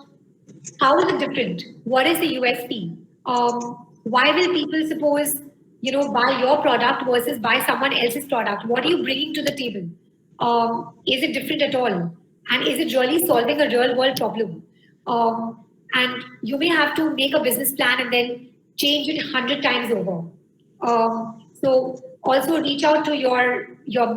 how is it different? What is the USP? Why will people suppose buy your product versus buy someone else's product? What are you bringing to the table? Is it different at all? And is it really solving a real world problem? And you may have to make a business plan and then change it 100 times over. So also reach out to your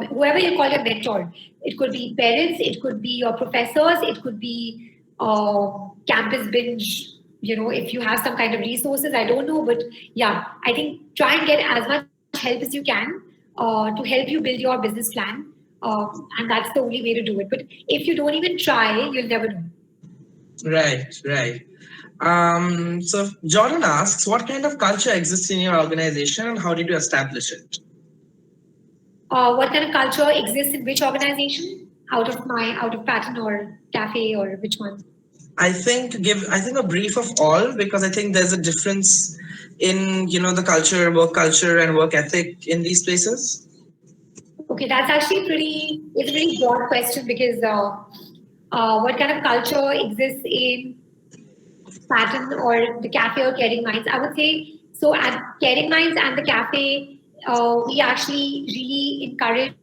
whoever you call your mentor. It could be parents, it could be your professors, it could be campus binge. If you have some kind of resources, I don't know, but yeah, I think try and get as much help as you can to help you build your business plan, and that's the only way to do it. But if you don't even try, you'll never know. Right, right. So Jordan asks, what kind of culture exists in your organization and how did you establish it? What kind of culture exists in which organization? Out of Pattern or Cafe, or which one? I think a brief of all, because I think there's a difference in the culture, work culture, and work ethic in these places. Okay, that's actually it's a very broad question, because what kind of culture exists in Pattern or the Cafe or Caring Minds? I would say, so at Caring Minds and the Cafe, we actually really encourage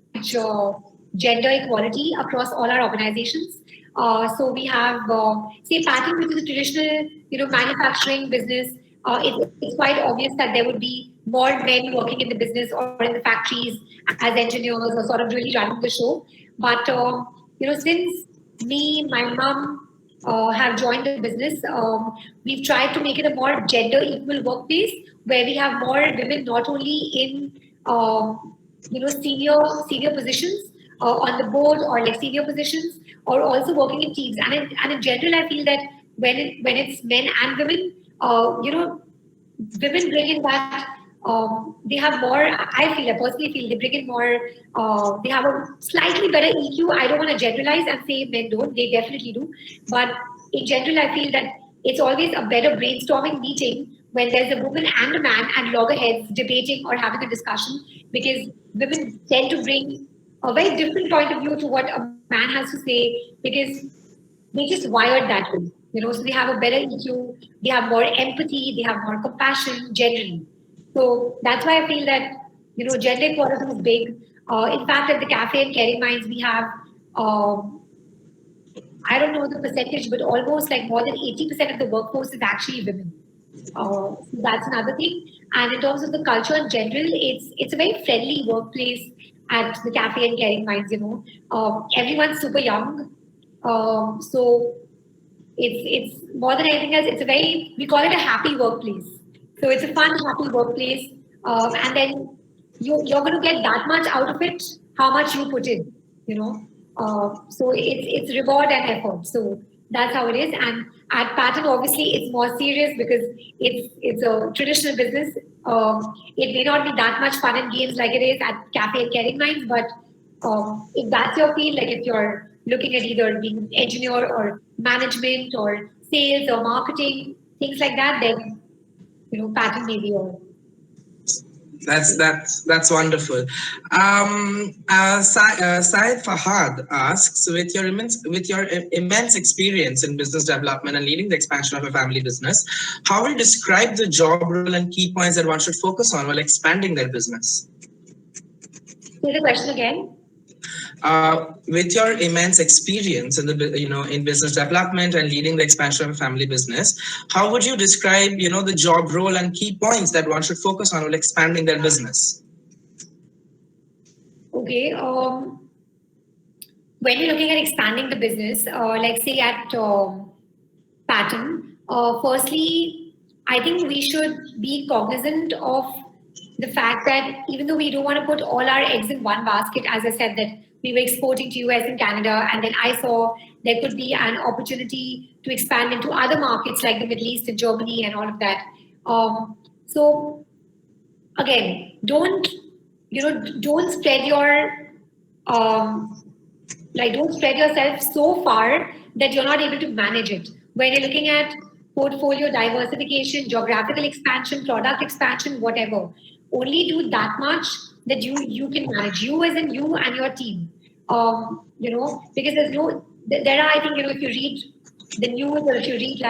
gender equality across all our organizations. So we have, say, Pattern, which is a traditional, manufacturing business. It's quite obvious that there would be more men working in the business or in the factories as engineers or sort of really running the show. But since me, my mom have joined the business, we've tried to make it a more gender equal workplace where we have more women not only in senior positions on the board or like senior positions, or also working in teams. And in general, I feel that when it's men and women, women bring in that. They have more. I personally feel they bring in more. They have a slightly better EQ. I don't want to generalize and say men don't. They definitely do. But in general, I feel that it's always a better brainstorming meeting when there's a woman and a man and loggerheads debating or having a discussion, because women tend to bring a very different point of view to what a man has to say, because they just wired that way. So they have a better EQ, they have more empathy, they have more compassion generally. So that's why I feel that, gender equality is big. In fact, at the Cafe and Caring Minds, we have, I don't know the percentage, but almost like more than 80% of the workforce is actually women. So that's another thing. And in terms of the culture in general, it's a very friendly workplace at the Cafe and Caring Minds. Everyone's super young. So it's more than anything else, we call it a happy workplace. So it's a fun, happy workplace. And then you're going to get that much out of it, how much you put in, So it's reward and effort. So that's how it is. And at Pattern, obviously, it's more serious because it's a traditional business. It may not be that much fun and games like it is at Cafe and Caring Minds, but if that's your field, like if you're looking at either being an engineer or management or sales or marketing, things like that, then Pattern may be your. That's wonderful. Syed Fahad asks, with your immense experience in business development and leading the expansion of a family business, how will you describe the job role and key points that one should focus on while expanding their business? Say the question again. With your immense experience in in business development and leading the expansion of a family business, how would you describe the job role and key points that one should focus on while expanding their business? Okay. When you're looking at expanding the business, like say at Pattern, firstly, I think we should be cognizant of the fact that even though we don't want to put all our eggs in one basket, as I said, that we were exporting to US and Canada, and then I saw there could be an opportunity to expand into other markets like the Middle East and Germany and all of that. So again, don't spread your don't spread yourself so far that you're not able to manage it. When you're looking at portfolio diversification, geographical expansion, product expansion, whatever, only do that much that you can manage, you as in you and your team. Because there are, I think, if you read the news or if you read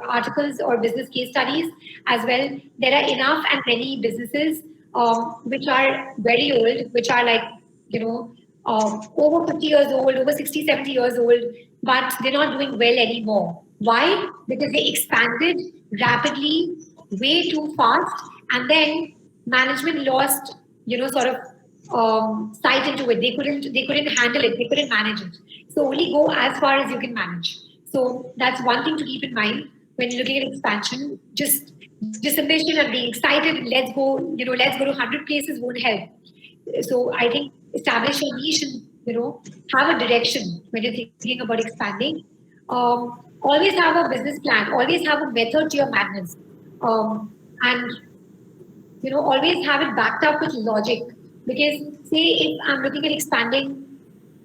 articles or business case studies as well, there are enough and many businesses which are very old, which are over 50 years old, over 60, 70 years old, but they're not doing well anymore. Why? Because they expanded rapidly, way too fast, and then management lost, sort of sight into it. They couldn't handle it. They couldn't manage it. So only go as far as you can manage. So that's one thing to keep in mind when you're looking at expansion. Just ambition and being excited. Let's go to 100 places won't help. So I think establish your niche and have a direction when you're thinking about expanding. Always have a business plan. Always have a method to your madness, and always have it backed up with logic. Because say if I'm looking at expanding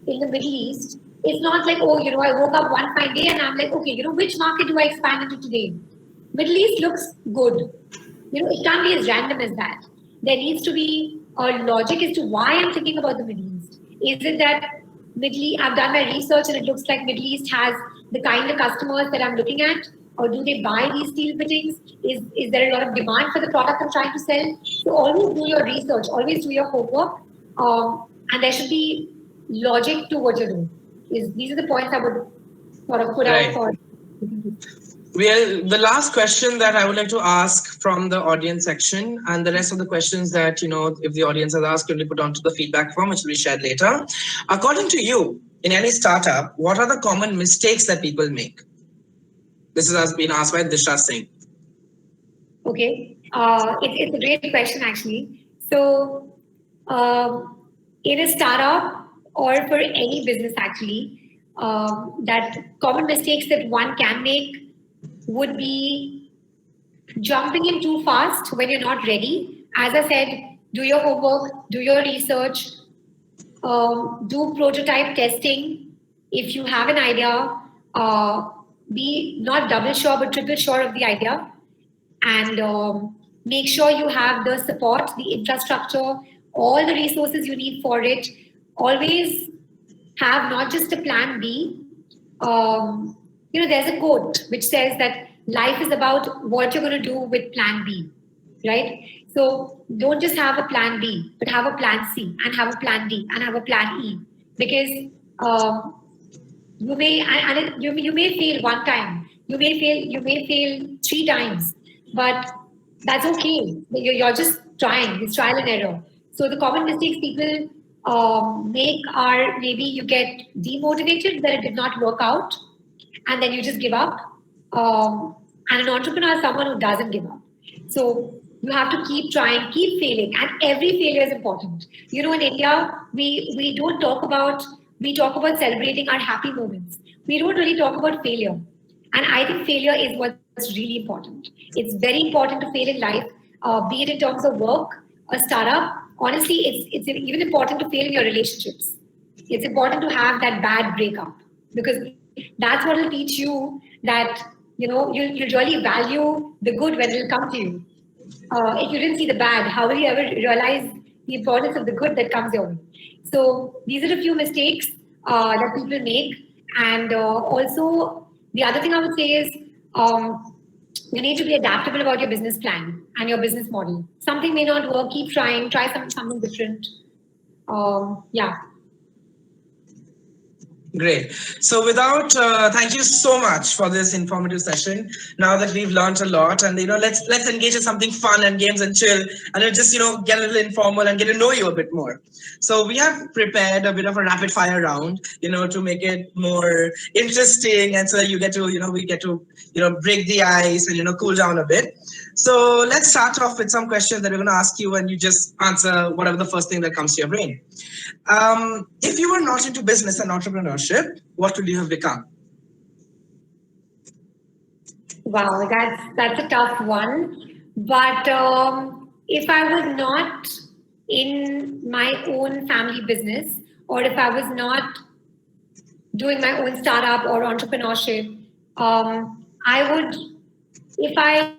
in the Middle East, it's not like, I woke up one fine day and I'm like, okay, which market do I expand into today? Middle East looks good. It can't be as random as that. There needs to be a logic as to why I'm thinking about the Middle East. Is it that I've done my research and it looks like Middle East has the kind of customers that I'm looking at? Or do they buy these steel fittings? Is there a lot of demand for the product I'm trying to sell? So always do your research, always do your homework, and there should be logic to what you're doing. These are the points I would sort of put out for. The last question that I would like to ask from the audience section, and the rest of the questions that, if the audience has asked, will be put onto the feedback form, which will be shared later. According to you, in any startup, what are the common mistakes that people make? This has been asked by Disha Singh. Okay, it's a great question actually. So, in a startup or for any business actually, that common mistakes that one can make would be jumping in too fast when you're not ready. As I said, do your homework, do your research, do prototype testing. If you have an idea, be not double sure but triple sure of the idea, and make sure you have the support, the infrastructure, all the resources you need for it. Always have not just a plan B. There's a quote which says that life is about what you're going to do with plan B, right? So don't just have a plan B, but have a plan C and have a plan D and have a plan E, because you may fail one time, you may fail 3 times, but that's okay. You're just trying. It's trial and error. So the common mistakes people make are maybe you get demotivated that it did not work out, and then you just give up. And an entrepreneur is someone who doesn't give up. So you have to keep trying, keep failing, and every failure is important. In India, we talk about celebrating our happy moments. We don't really talk about failure. And I think failure is what's really important. It's very important to fail in life, be it in terms of work, a startup. Honestly, it's even important to fail in your relationships. It's important to have that bad breakup, because that's what will teach you that, you'll really value the good when it'll come to you. If you didn't see the bad, how will you ever realize the importance of the good that comes your way? So these are a few mistakes that people make. And also, the other thing I would say is you need to be adaptable about your business plan and your business model. Something may not work, keep trying, try something different. Yeah. Great. So thank you so much for this informative session. Now that we've learned a lot, and let's engage in something fun and games and chill, and just get a little informal and get to know you a bit more. So we have prepared a bit of a rapid fire round, to make it more interesting, and so that we get to break the ice and cool down a bit. So let's start off with some questions that we're going to ask you, and you just answer whatever the first thing that comes to your brain. If you were not into business and entrepreneurship, what would you have become? Wow, that's a tough one. But if I was not in my own family business, or if I was not doing my own startup or entrepreneurship, I would, if I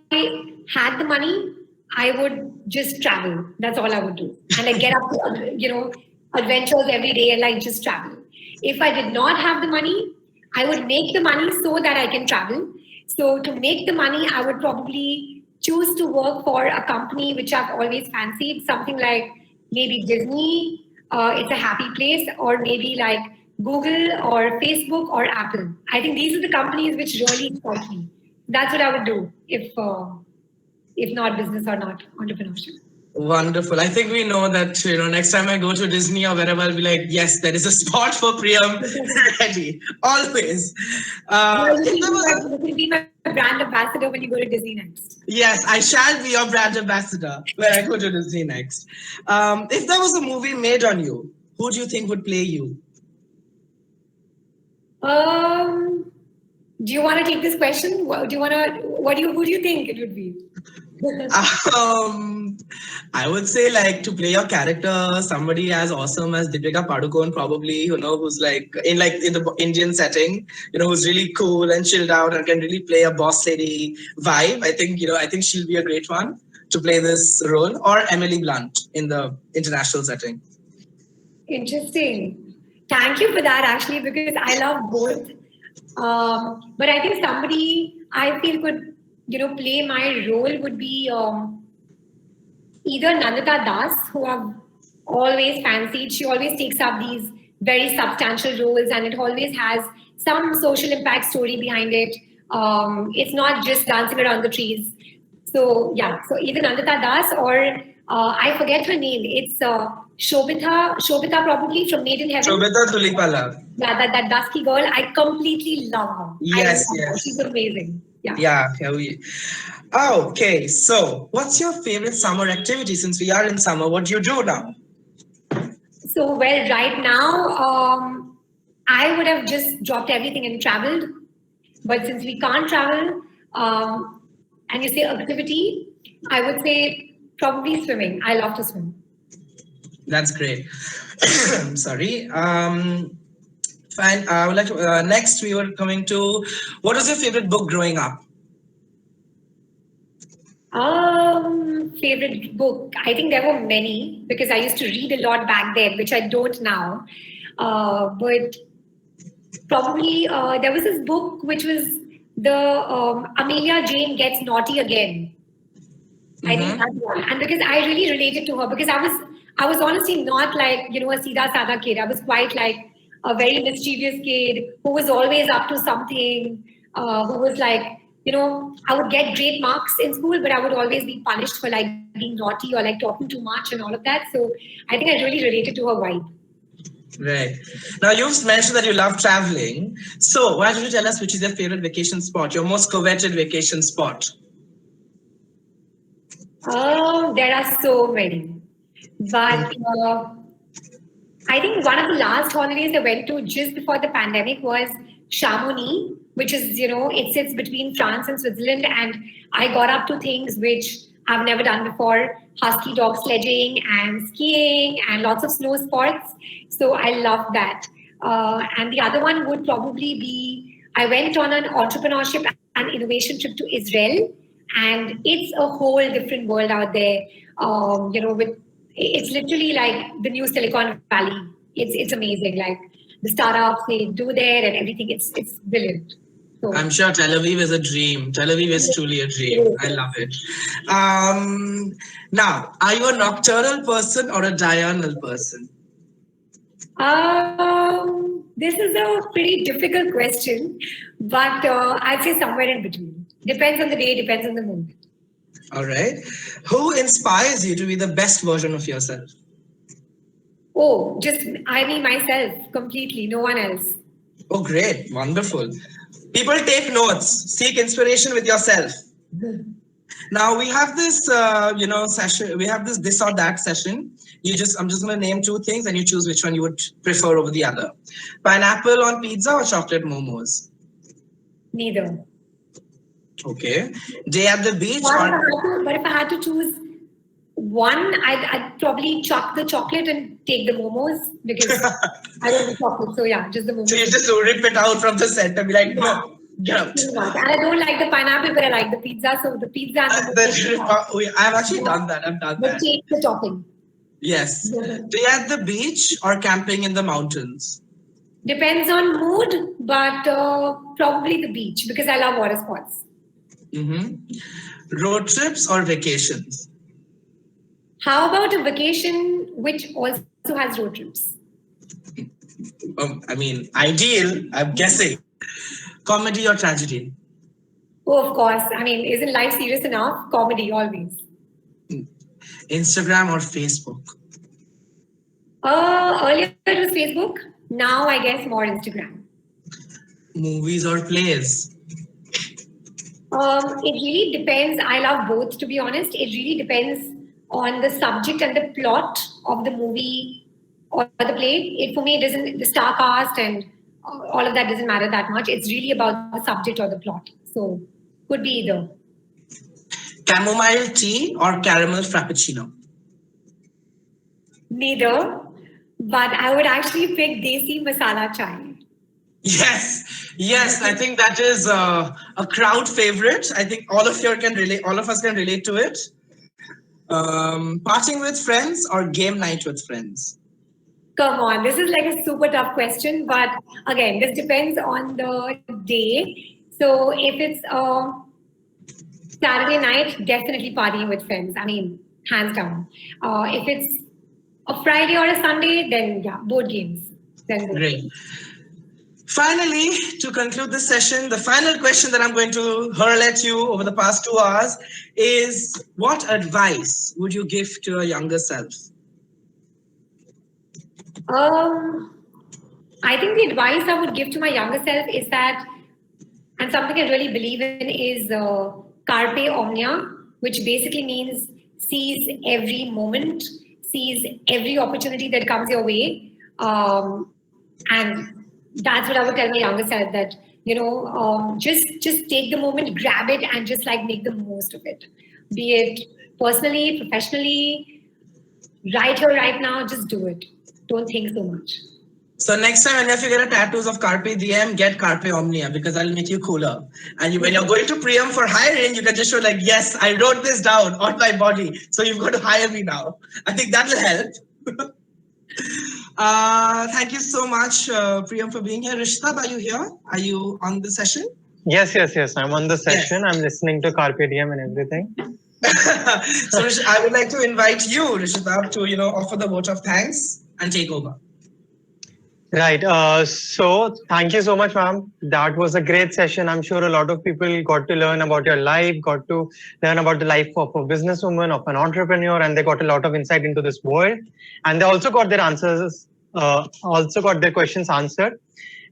had the money, I would just travel. That's all I would do. And I get up to, adventures every day and just travel. If I did not have the money, I would make the money so that I can travel. So to make the money, I would probably choose to work for a company which I've always fancied, something like maybe Disney, it's a happy place, or maybe like Google or Facebook or Apple. I think these are the companies which really excite me. That's what I would do if not business or not entrepreneurship. Wonderful. I think we know that, next time I go to Disney or wherever, I'll be like, yes, there is a spot for Priyam ready. Always. If there was You will be my brand ambassador when you go to Disney next. Yes, I shall be your brand ambassador when I go to Disney next. If there was a movie made on you, who do you think would play you? Do you want to take this question? Who do you think it would be? I would say like to play your character, somebody as awesome as Deepika Padukone, probably, who's like in the Indian setting, who's really cool and chilled out and can really play a boss lady vibe. I think she'll be a great one to play this role, or Emily Blunt in the international setting. Interesting. Thank you for that, actually, because I love both. But I think somebody I feel could, play my role would be either Nandita Das, who I've always fancied. She always takes up these very substantial roles, and it always has some social impact story behind it. It's not just dancing around the trees. So yeah, so either Nandita Das or I forget her name. It's Shobita probably from Made in Heaven. Shobita Tulipala. Yeah, that dusky girl. I completely love her. Yes, I love her. yes. She's amazing. Yeah. Yeah. Okay, so what's your favorite summer activity? Since we are in summer, what do you do now? So, well, right now, I would have just dropped everything and traveled. But since we can't travel, and you say activity, I would say probably swimming. I love to swim. That's great. Sorry. Fine. I would like to. Next, we were coming to. What was your favorite book growing up? Favorite book. I think there were many because I used to read a lot back then, which I don't now. But probably there was this book which was the Amelia Jane Gets Naughty Again. I think that one. And because I really related to her because I was honestly not like, a Sida Sada kid. I was quite like a very mischievous kid who was always up to something, who was like, I would get great marks in school, but I would always be punished for like being naughty or like talking too much and all of that. So I think I really related to her vibe. Right. Now you've mentioned that you love traveling. So why don't you tell us which is your favorite vacation spot, your most coveted vacation spot? There are so many. But I think one of the last holidays I went to just before the pandemic was Chamonix, which is, it sits between France and Switzerland. And I got up to things which I've never done before, husky dog sledging and skiing and lots of snow sports. So I love that. And the other one would probably be, I went on an entrepreneurship and innovation trip to Israel. And it's a whole different world out there, it's literally like the new Silicon Valley. It's amazing. Like the startups they do there and everything. It's brilliant. So, I'm sure Tel Aviv is a dream. Tel Aviv is truly a dream. I love it. Now, are you a nocturnal person or a diurnal person? This is a pretty difficult question, but I'd say somewhere in between. Depends on the day, depends on the mood. All right. Who inspires you to be the best version of yourself? Oh, just myself completely, no one else. Oh, great. Wonderful. People take notes, seek inspiration with yourself. Now we have this, session. We have this or that session. I'm just going to name two things and you choose which one you would prefer over the other. Pineapple on pizza or chocolate momos? Neither. Okay. Day at the beach. But if I had to choose one, I'd probably chuck the chocolate and take the momos because I don't like chocolate. So yeah, just the momos. So you just rip it out from the center and be like, no, get out. And I don't like the pineapple, but I like the pizza. So the pizza and the I've actually done that. I've done that. Change the topping. Yes. Day at the beach or camping in the mountains? Depends on mood, but probably the beach because I love water sports. Road trips or vacations? How about a vacation which also has road trips? Ideal, I'm guessing. Comedy or tragedy? Oh, of course. Isn't life serious enough? Comedy always. Instagram or Facebook? Earlier it was Facebook. Now I guess more Instagram. Movies or plays? It really depends. I love both, to be honest. It really depends on the subject and the plot of the movie or the play. For me, it doesn't. The star cast and all of that doesn't matter that much. It's really about the subject or the plot. So could be either. Chamomile tea or caramel frappuccino? Neither, but I would actually pick Desi Masala Chai. Yes. I think that is a crowd favorite. I think all of us can relate to it. Partying with friends or game night with friends? Come on, this is like a super tough question, but again, this depends on the day. So if it's Saturday night, definitely partying with friends. I mean, hands down. If it's a Friday or a Sunday, then yeah, board games. Great. Finally, to conclude this session, the final question that I'm going to hurl at you over the past 2 hours is, what advice would you give to a younger self? I think the advice I would give to my younger self is that, and something I really believe in is carpe omnia, which basically means seize every moment, seize every opportunity that comes your way. And that's what I would tell my younger self, that, just take the moment, grab it, and just like make the most of it. Be it personally, professionally, right here, right now, just do it. Don't think so much. So next time when you get a tattoos of Carpe Diem, get Carpe Omnia, because that'll make you cooler. And when you're going to Priyam for hiring, you can just show like, yes, I wrote this down on my body, so you've got to hire me now. I think that will help. Thank you so much, Priyam, for being here. Rishita, are you here? Are you on the session? Yes. I'm on the session. Yes. I'm listening to Carpe Diem and everything. So I would like to invite you, Rishita, to offer the vote of thanks and take over. Right. So thank you so much, ma'am. That was a great session. I'm sure a lot of people got to learn about your life, got to learn about the life of a businesswoman, of an entrepreneur, and they got a lot of insight into this world. And they also got their answers, also got their questions answered.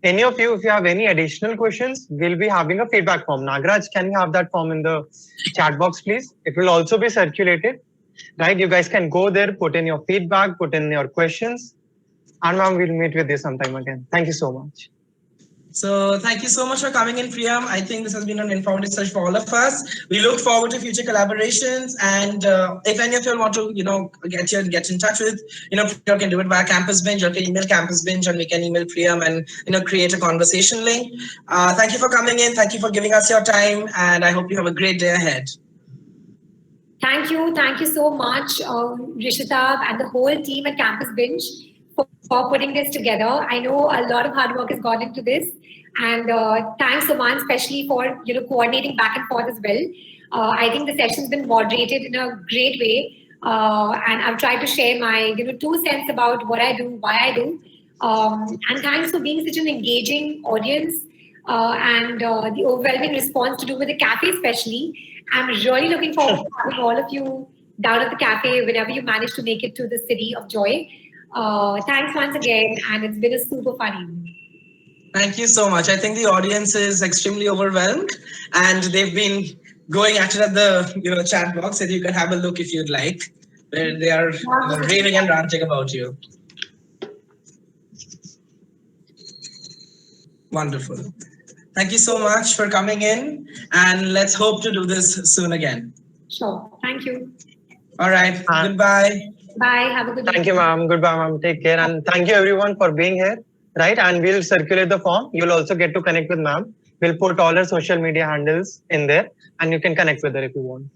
Any of you, if you have any additional questions, we'll be having a feedback form. Nagraj, can we have that form in the chat box, please? It will also be circulated, right? You guys can go there, put in your feedback, put in your questions. And ma'am, we'll meet with you sometime again. Thank you so much. So thank you so much for coming in, Priyam. I think this has been an informative session for all of us. We look forward to future collaborations. And if any of you want to, get in touch with, you can do it via Campus Binge, or you can email Campus Binge, and we can email Priyam and, create a conversation link. Thank you for coming in. Thank you for giving us your time. And I hope you have a great day ahead. Thank you. Thank you so much, Rishita and the whole team at Campus Binge for putting this together. I know a lot of hard work has gone into this, and thanks Suman, especially for coordinating back and forth as well. I think the session's been moderated in a great way, and I've tried to share my 2 cents about what I do, why I do, and thanks for being such an engaging audience, and the overwhelming response to do with the cafe especially. I'm really looking forward to having all of you down at the cafe whenever you manage to make it to the city of joy. Thanks once again, and it's been a super fun evening. Thank you so much. I think the audience is extremely overwhelmed, and they've been going at it at the chat box, and you can have a look if you'd like, where they are raving and ranting about you. Wonderful. Thank you so much for coming in, and let's hope to do this soon again. Sure. Thank you. All right. Goodbye. Bye. Have a good day. Thank you, ma'am. Goodbye, ma'am. Take care. And thank you, everyone, for being here. Right. And we'll circulate the form. You'll also get to connect with ma'am. We'll put all her social media handles in there, and you can connect with her if you want.